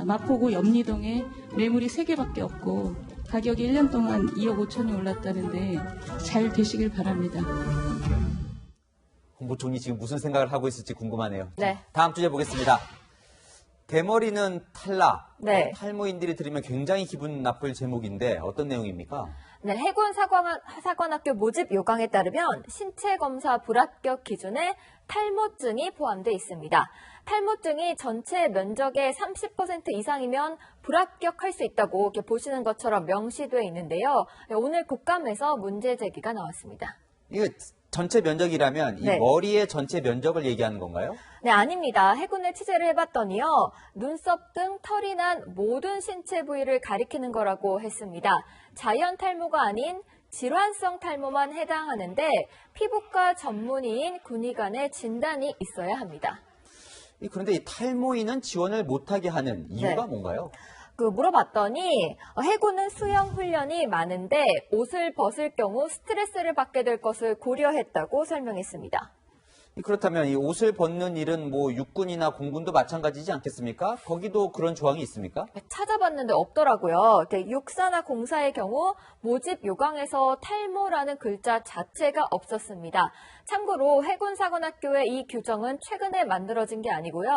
마포구 염리동에 매물이 3개밖에 없고 가격이 1년 동안 2억 5천이 올랐다는데 잘 되시길 바랍니다. 홍 부총리 지금 무슨 생각을 하고 있을지 궁금하네요. 네. 다음 주제 보겠습니다. 대머리는 탈락. 네. 탈모인들이 들으면 굉장히 기분 나쁠 제목인데 어떤 내용입니까? 네, 해군 사관학교 모집 요강에 따르면 신체 검사 불합격 기준에 탈모증이 포함되어 있습니다. 탈모증이 전체 면적의 30% 이상이면 불합격할 수 있다고 이렇게 보시는 것처럼 명시되어 있는데요. 오늘 국감에서 문제 제기가 나왔습니다. 이거 전체 면적이라면 이 네. 머리의 전체 면적을 얘기하는 건가요? 네, 아닙니다. 해군에 취재를 해봤더니요. 눈썹 등 털이 난 모든 신체 부위를 가리키는 거라고 했습니다. 자연 탈모가 아닌 질환성 탈모만 해당하는데 피부과 전문의인 군의관의 진단이 있어야 합니다. 그런데 이 탈모인은 지원을 못하게 하는 이유가 네. 뭔가요? 물어봤더니 해군은 수영 훈련이 많은데 옷을 벗을 경우 스트레스를 받게 될 것을 고려했다고 설명했습니다. 그렇다면 이 옷을 벗는 일은 뭐 육군이나 공군도 마찬가지지 않겠습니까? 거기도 그런 조항이 있습니까? 찾아봤는데 없더라고요. 육사나 공사의 경우 모집 요강에서 탈모라는 글자 자체가 없었습니다. 참고로 해군사관학교의 이 규정은 최근에 만들어진 게 아니고요.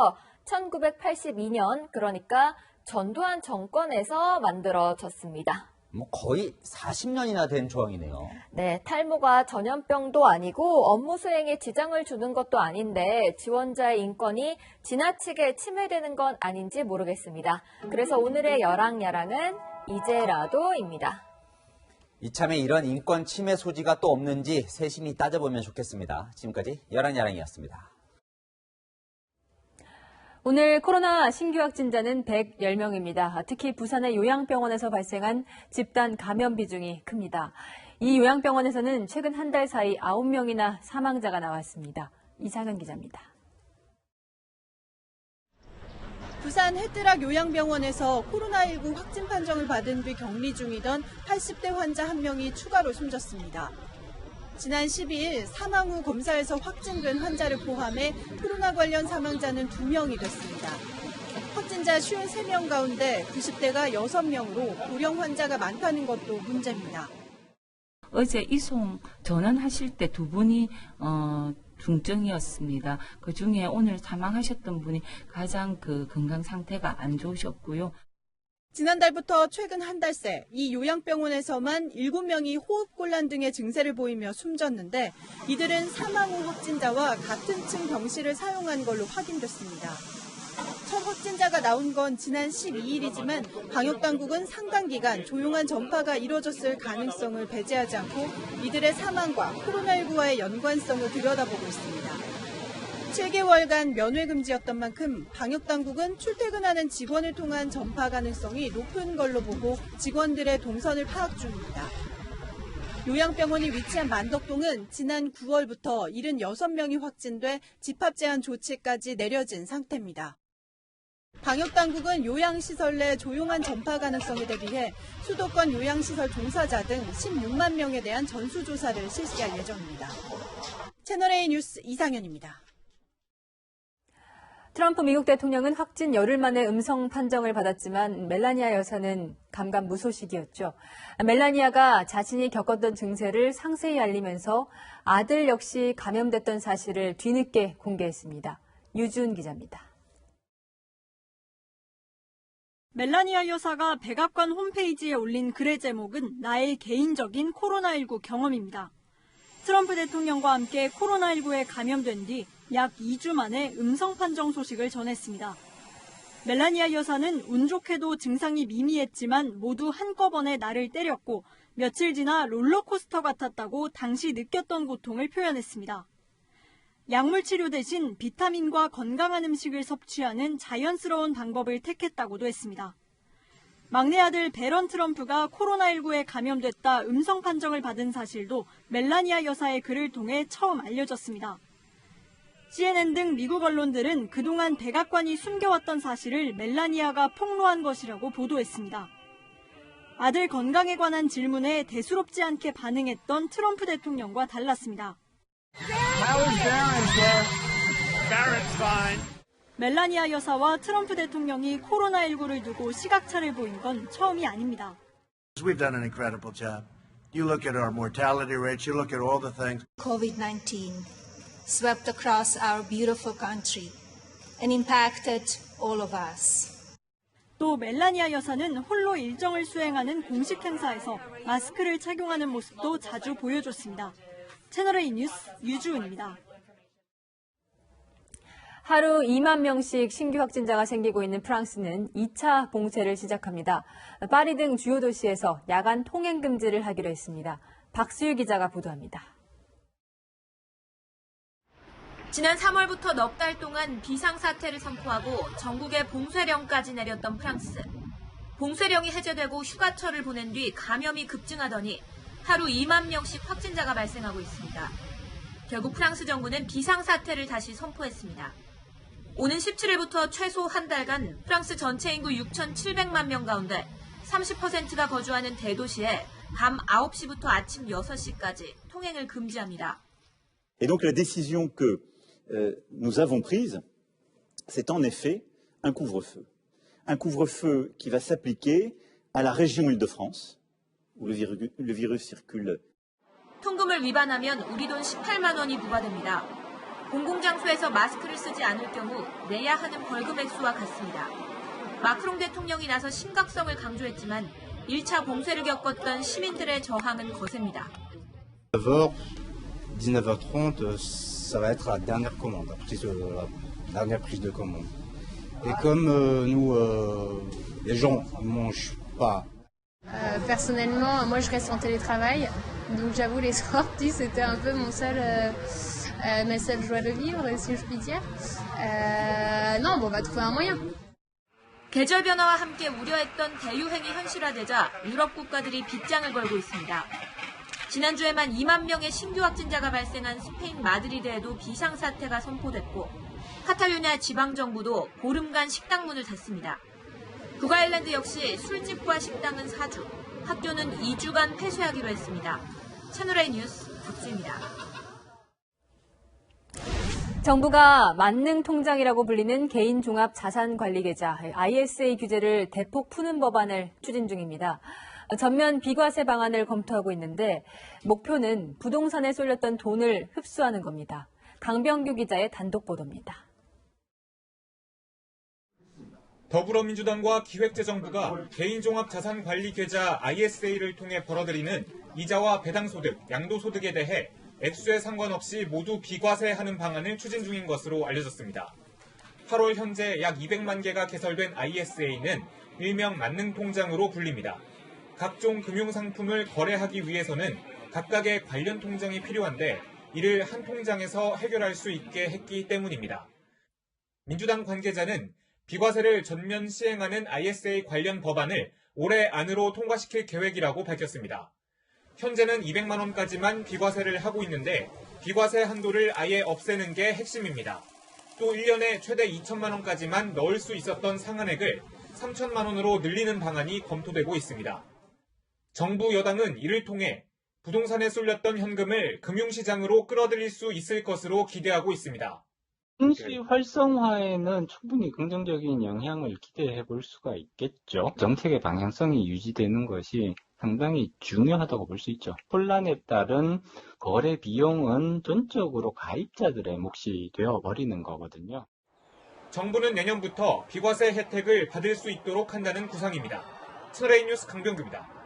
1982년 그러니까 전두환 정권에서 만들어졌습니다. 뭐 거의 40년이나 된 조항이네요. 네, 탈모가 전염병도 아니고 업무 수행에 지장을 주는 것도 아닌데 지원자의 인권이 지나치게 침해되는 건 아닌지 모르겠습니다. 그래서 오늘의 여랑야랑은 이제라도입니다. 이참에 이런 인권 침해 소지가 또 없는지 세심히 따져보면 좋겠습니다. 지금까지 열한야랑이었습니다. 오늘 코로나 신규 확진자는 110명입니다. 특히 부산의 요양병원에서 발생한 집단 감염 비중이 큽니다. 이 요양병원에서는 최근 한 달 사이 9명이나 사망자가 나왔습니다. 이상은 기자입니다. 부산 해뜨락 요양병원에서 코로나19 확진 판정을 받은 뒤 격리 중이던 80대 환자 1명이 추가로 숨졌습니다. 지난 12일 사망 후 검사에서 확진된 환자를 포함해 코로나 관련 사망자는 2명이 됐습니다. 확진자 53명 가운데 90대가 6명으로 고령 환자가 많다는 것도 문제입니다. 어제 이송 전원하실 때 2분이 중증이었습니다. 그중에 오늘 사망하셨던 분이 가장 건강 상태가 안 좋으셨고요. 지난달부터 최근 한 달 새 이 요양병원에서만 7명이 호흡곤란 등의 증세를 보이며 숨졌는데 이들은 사망 후 확진자와 같은 층 병실을 사용한 걸로 확인됐습니다. 첫 확진자가 나온 건 지난 12일이지만 방역당국은 상당 기간 조용한 전파가 이뤄졌을 가능성을 배제하지 않고 이들의 사망과 코로나19와의 연관성을 들여다보고 있습니다. 7개월간 면회 금지였던 만큼 방역당국은 출퇴근하는 직원을 통한 전파 가능성이 높은 걸로 보고 직원들의 동선을 파악 중입니다. 요양병원이 위치한 만덕동은 지난 9월부터 76명이 확진돼 집합 제한 조치까지 내려진 상태입니다. 방역당국은 요양시설 내 조용한 전파 가능성에 대비해 수도권 요양시설 종사자 등 16만 명에 대한 전수조사를 실시할 예정입니다. 채널A 뉴스 이상현입니다. 트럼프 미국 대통령은 확진 열흘 만에 음성 판정을 받았지만 멜라니아 여사는 감감무소식이었죠. 멜라니아가 자신이 겪었던 증세를 상세히 알리면서 아들 역시 감염됐던 사실을 뒤늦게 공개했습니다. 유준 기자입니다. 멜라니아 여사가 백악관 홈페이지에 올린 글의 제목은 나의 개인적인 코로나19 경험입니다. 트럼프 대통령과 함께 코로나19에 감염된 뒤 약 2주 만에 음성 판정 소식을 전했습니다. 멜라니아 여사는 운 좋게도 증상이 미미했지만 모두 한꺼번에 나를 때렸고 며칠 지나 롤러코스터 같았다고 당시 느꼈던 고통을 표현했습니다. 약물 치료 대신 비타민과 건강한 음식을 섭취하는 자연스러운 방법을 택했다고도 했습니다. 막내 아들 베런 트럼프가 코로나19에 감염됐다 음성 판정을 받은 사실도 멜라니아 여사의 글을 통해 처음 알려졌습니다. CNN 등 미국 언론들은 그동안 백악관이 숨겨왔던 사실을 멜라니아가 폭로한 것이라고 보도했습니다. 아들 건강에 관한 질문에 대수롭지 않게 반응했던 트럼프 대통령과 달랐습니다. 멜라니아 여사와 트럼프 대통령이 코로나19를 두고 시각차를 보인 건 처음이 아닙니다. We've done an incredible job. You look at our mortality rates, you look at all the things. COVID-19 swept across our beautiful country and impacted all of us. 또 멜라니아 여사는 홀로 일정을 수행하는 공식 행사에서 마스크를 착용하는 모습도 자주 보여줬습니다. 채널A 뉴스 유주은입니다. 하루 2만 명씩 신규 확진자가 생기고 있는 프랑스는 2차 봉쇄를 시작합니다. 파리 등 주요 도시에서 야간 통행 금지를 하기로 했습니다. 박수유 기자가 보도합니다. 지난 3월부터 넉 달 동안 비상사태를 선포하고 전국에 봉쇄령까지 내렸던 프랑스. 봉쇄령이 해제되고 휴가철을 보낸 뒤 감염이 급증하더니 하루 2만 명씩 확진자가 발생하고 있습니다. 결국 프랑스 정부는 비상사태를 다시 선포했습니다. 오는 17일부터 최소 한 달간 프랑스 전체 인구 6,700만 명 가운데 30%가 거주하는 대도시에 밤 9시부터 아침 6시까지 통행을 금지합니다. Et donc la décision que nous avons prise, c'est en effet un couvre-feu. Un couvre-feu qui va s'appliquer à la région Île-de-France, où le virus circule. 통금을 위반하면 우리 돈 18만 원이 부과됩니다. 공공장소에서 마스크를 쓰지 않을 경우 내야 하는 벌금 액수와 같습니다. 마크롱 대통령이 나서 심각성을 강조했지만 1차 봉쇄를 겪었던 시민들의 저항은 거셉니다. 19h30, ça va être la dernière commande, la dernière prise de commande. Et comme nous, les gens ne mangent pas. Personnellement, moi je reste en télétravail, donc j'avoue les sorties c'était un peu ma seule joie de vivre, si je puis dire. Non, bon, on va trouver un moyen. 계절 변화와 함께 우려했던 대유행이 현실화되자 유럽 국가들이 빗장을 걸고 있습니다. 지난주에만 2만 명의 신규 확진자가 발생한 스페인 마드리드에도 비상사태가 선포됐고 카탈루냐 지방정부도 보름간 식당문을 닫습니다. 북아일랜드 역시 술집과 식당은 4주, 학교는 2주간 폐쇄하기로 했습니다. 채널A 뉴스 박주입니다. 정부가 만능통장이라고 불리는 개인종합자산관리계좌 ISA 규제를 대폭 푸는 법안을 추진 중입니다. 전면 비과세 방안을 검토하고 있는데 목표는 부동산에 쏠렸던 돈을 흡수하는 겁니다. 강병규 기자의 단독 보도입니다. 더불어민주당과 기획재정부가 개인종합자산관리계좌 ISA를 통해 벌어들이는 이자와 배당소득, 양도소득에 대해 액수에 상관없이 모두 비과세하는 방안을 추진 중인 것으로 알려졌습니다. 8월 현재 약 200만 개가 개설된 ISA는 일명 만능통장으로 불립니다. 각종 금융상품을 거래하기 위해서는 각각의 관련 통장이 필요한데 이를 한 통장에서 해결할 수 있게 했기 때문입니다. 민주당 관계자는 비과세를 전면 시행하는 ISA 관련 법안을 올해 안으로 통과시킬 계획이라고 밝혔습니다. 현재는 200만 원까지만 비과세를 하고 있는데 비과세 한도를 아예 없애는 게 핵심입니다. 또 1년에 최대 2천만 원까지만 넣을 수 있었던 상한액을 3천만 원으로 늘리는 방안이 검토되고 있습니다. 정부 여당은 이를 통해 부동산에 쏠렸던 현금을 금융시장으로 끌어들일 수 있을 것으로 기대하고 있습니다. 증시 활성화에는 충분히 긍정적인 영향을 기대해 볼 수가 있겠죠. 정책의 방향성이 유지되는 것이 상당히 중요하다고 볼 수 있죠. 혼란에 따른 거래 비용은 전적으로 가입자들의 몫이 되어버리는 거거든요. 정부는 내년부터 비과세 혜택을 받을 수 있도록 한다는 구상입니다. 채널A 뉴스 강병규입니다.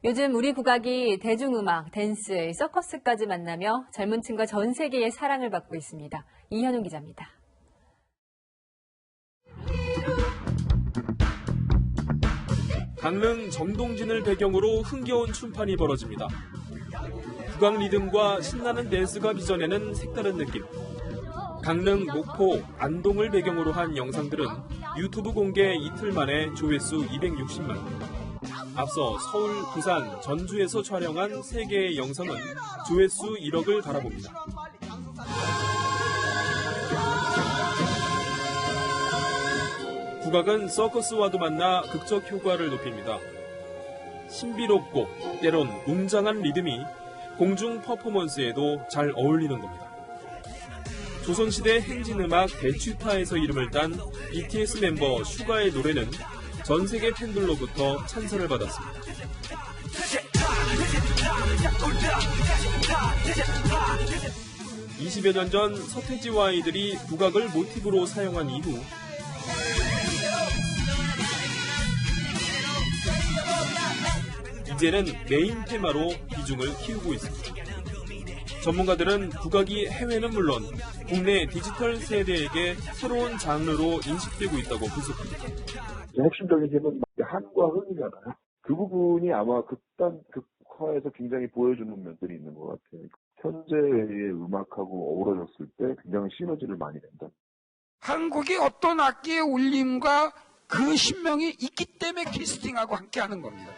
요즘 우리 국악이 대중음악, 댄스, 서커스까지 만나며 젊은 층과 전 세계의 사랑을 받고 있습니다. 이현웅 기자입니다. 강릉 정동진을 배경으로 흥겨운 춤판이 벌어집니다. 국악 리듬과 신나는 댄스가 빚어내는 색다른 느낌. 강릉, 목포, 안동을 배경으로 한 영상들은 유튜브 공개 이틀 만에 조회수 260만. 앞서 서울, 부산, 전주에서 촬영한 3개의 영상은 조회수 1억을 바라봅니다. 국악은 서커스와도 만나 극적 효과를 높입니다. 신비롭고 때론 웅장한 리듬이 공중 퍼포먼스에도 잘 어울리는 겁니다. 조선시대 행진음악 대추타에서 이름을 딴 BTS 멤버 슈가의 노래는 전 세계 팬들로부터 찬사를 받았습니다. 20여 년 전 서태지와 아이들이 국악을 모티브로 사용한 이후 이제는 메인 테마로 비중을 키우고 있습니다. 전문가들은 국악이 해외는 물론 국내 디지털 세대에게 새로운 장르로 인식되고 있다고 분석합니다. 핵심적인 힘은 한과 흥이잖아요. 그 부분이 아마 극화에서 굉장히 보여주는 면들이 있는 것 같아요. 현재의 음악하고 어우러졌을 때 굉장히 시너지를 많이 낸다. 한국이 어떤 악기의 울림과 그 신명이 있기 때문에 캐스팅하고 함께하는 겁니다.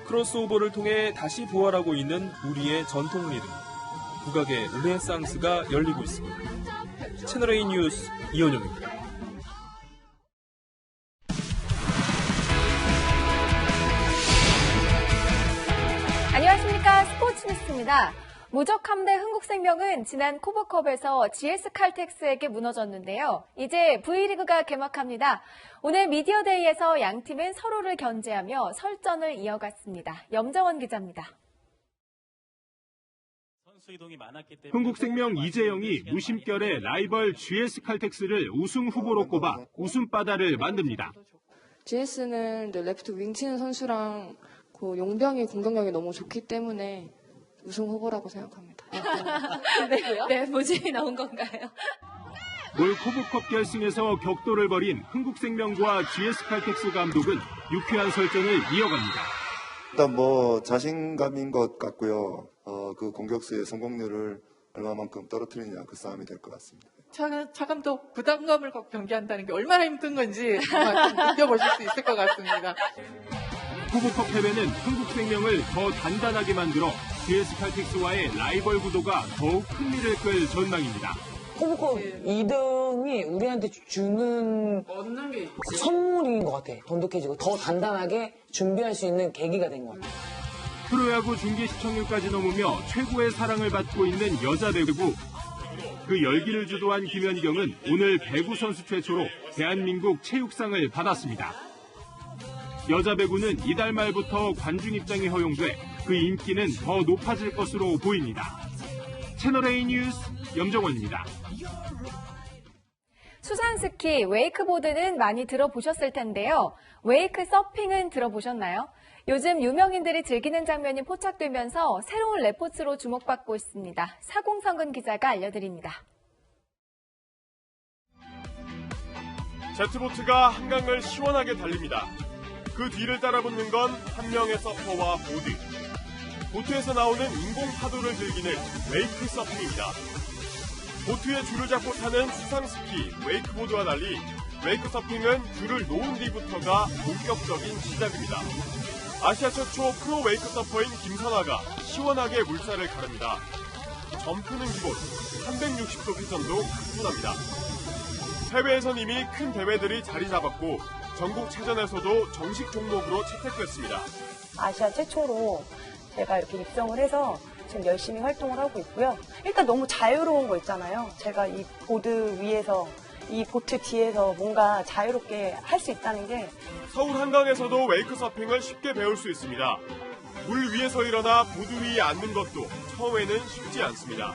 크로스오버를 통해 다시 부활하고 있는 우리의 전통 리듬. 국악의 르네상스가 열리고 있습니다. 채널A 뉴스 이현영입니다. 안녕하십니까. 스포츠 뉴스입니다. 무적함대 흥국생명은 지난 코보컵에서 GS칼텍스에게 무너졌는데요. 이제 V리그가 개막합니다. 오늘 미디어데이에서 양팀은 서로를 견제하며 설전을 이어갔습니다. 염정원 기자입니다. 흥국생명 이재영이 무심결에 라이벌 GS칼텍스를 우승 후보로 꼽아 웃음바다를 만듭니다. GS는 레프트 윙 치는 선수랑 그 용병이 공격력이 너무 좋기 때문에 우승 후보라고 생각합니다. 네고요? 네, 모집이 나온 건가요? 몰코브컵 결승에서 격돌을 벌인 흥국생명과 GS칼텍스 감독은 유쾌한 설전을 이어갑니다. 일단 자신감인 것 같고요. 그 공격수의 성공률을 얼마만큼 떨어뜨리느냐 그 싸움이 될 것 같습니다. 차 감독 부담감을 갖고 경기한다는 게 얼마나 힘든 건지 정말 좀 느껴보실 수 있을 것 같습니다. 코브컵 패배는 흥국생명을 더 단단하게 만들어 GS칼텍스와의 라이벌 구도가 더욱 흥미를 끌 전망입니다. 코브컵 2등이 우리한테 주는 선물인 것 같아. 돈독해지고 더 단단하게 준비할 수 있는 계기가 된 것 같아. 프로야구 중계 시청률까지 넘으며 최고의 사랑을 받고 있는 여자 배구. 그 열기를 주도한 김연경은 오늘 배구 선수 최초로 대한민국 체육상을 받았습니다. 여자 배구는 이달 말부터 관중 입장이 허용돼 그 인기는 더 높아질 것으로 보입니다. 채널A 뉴스 염정원입니다. 수상스키, 웨이크보드는 많이 들어보셨을 텐데요. 웨이크 서핑은 들어보셨나요? 요즘 유명인들이 즐기는 장면이 포착되면서 새로운 레포츠로 주목받고 있습니다. 사공성근 기자가 알려드립니다. 제트보트가 한강을 시원하게 달립니다. 그 뒤를 따라붙는 건 한 명의 서퍼와 보드. 보트에서 나오는 인공 파도를 즐기는 웨이크 서핑입니다. 보트에 줄을 잡고 타는 수상스키, 웨이크보드와 달리 웨이크 서핑은 줄을 놓은 뒤부터가 본격적인 시작입니다. 아시아 최초 프로 웨이크 서퍼인 김선아가 시원하게 물살을 가릅니다. 점프는 기본, 360도 회전도 가뿐합니다. 해외에선 이미 큰 대회들이 자리 잡았고 전국체전에서도 정식 종목으로 채택됐습니다. 아시아 최초로 제가 이렇게 입성을 해서 지금 열심히 활동을 하고 있고요. 일단 너무 자유로운 거 있잖아요. 제가 이 보드 위에서, 이 보트 뒤에서 뭔가 자유롭게 할 수 있다는 게. 서울 한강에서도 웨이크 서핑을 쉽게 배울 수 있습니다. 물 위에서 일어나 보드 위에 앉는 것도 처음에는 쉽지 않습니다.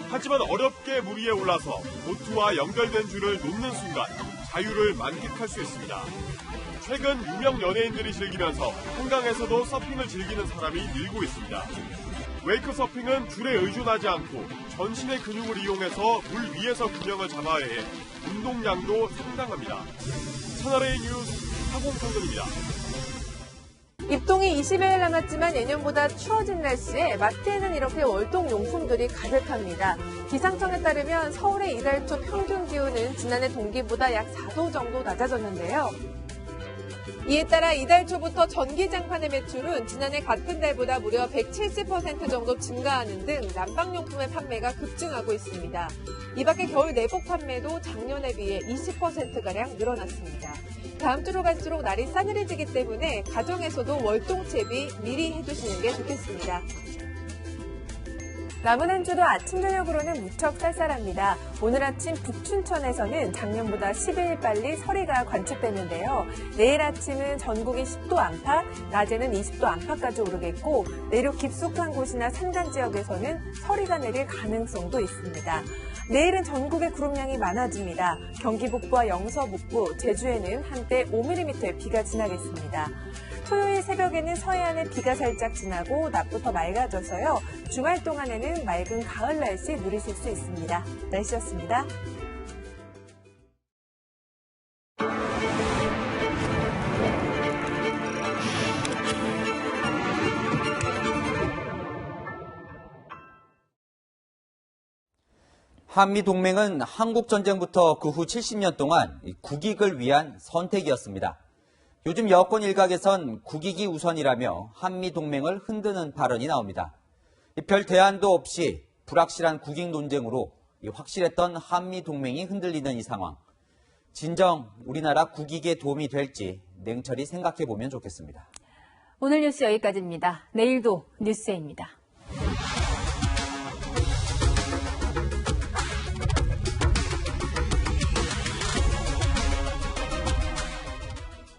하지만 어렵게 물 위에 올라서 보트와 연결된 줄을 놓는 순간 자유를 만끽할 수 있습니다. 최근 유명 연예인들이 즐기면서 한강에서도 서핑을 즐기는 사람이 늘고 있습니다. 웨이크 서핑은 줄에 의존하지 않고 전신의 근육을 이용해서 물 위에서 균형을 잡아야 해 운동량도 상당합니다. 채널A 뉴스 사공성근입니다. 입동이 20여일 남았지만 예년보다 추워진 날씨에 마트에는 이렇게 월동 용품들이 가득합니다. 기상청에 따르면 서울의 이달 초 평균 기온은 지난해 동기보다 약 4도 정도 낮아졌는데요. 이에 따라 이달 초부터 전기장판의 매출은 지난해 같은 달보다 무려 170% 정도 증가하는 등 난방용품의 판매가 급증하고 있습니다. 이 밖에 겨울 내복 판매도 작년에 비해 20%가량 늘어났습니다. 다음 주로 갈수록 날이 싸늘해지기 때문에 가정에서도 월동 채비 미리 해두시는 게 좋겠습니다. 남은 한 주도 아침 저녁으로는 무척 쌀쌀합니다. 오늘 아침 북춘천에서는 작년보다 10일 빨리 서리가 관측됐는데요. 내일 아침은 전국이 10도 안팎, 낮에는 20도 안팎까지 오르겠고 내륙 깊숙한 곳이나 산간 지역에서는 서리가 내릴 가능성도 있습니다. 내일은 전국에 구름량이 많아집니다. 경기 북부와 영서 북부, 제주에는 한때 5mm의 비가 지나겠습니다. 토요일 새벽에는 서해안에 비가 살짝 지나고 낮부터 맑아져서요. 주말 동안에는 맑은 가을 날씨 누리실 수 있습니다. 날씨였습니다. 한미동맹은 한국전쟁부터 그 후 70년 동안 국익을 위한 선택이었습니다. 요즘 여권 일각에선 국익이 우선이라며 한미동맹을 흔드는 발언이 나옵니다. 별 대안도 없이 불확실한 국익 논쟁으로 확실했던 한미동맹이 흔들리는 이 상황. 진정 우리나라 국익에 도움이 될지 냉철히 생각해 보면 좋겠습니다. 오늘 뉴스 여기까지입니다. 내일도 뉴스에입니다.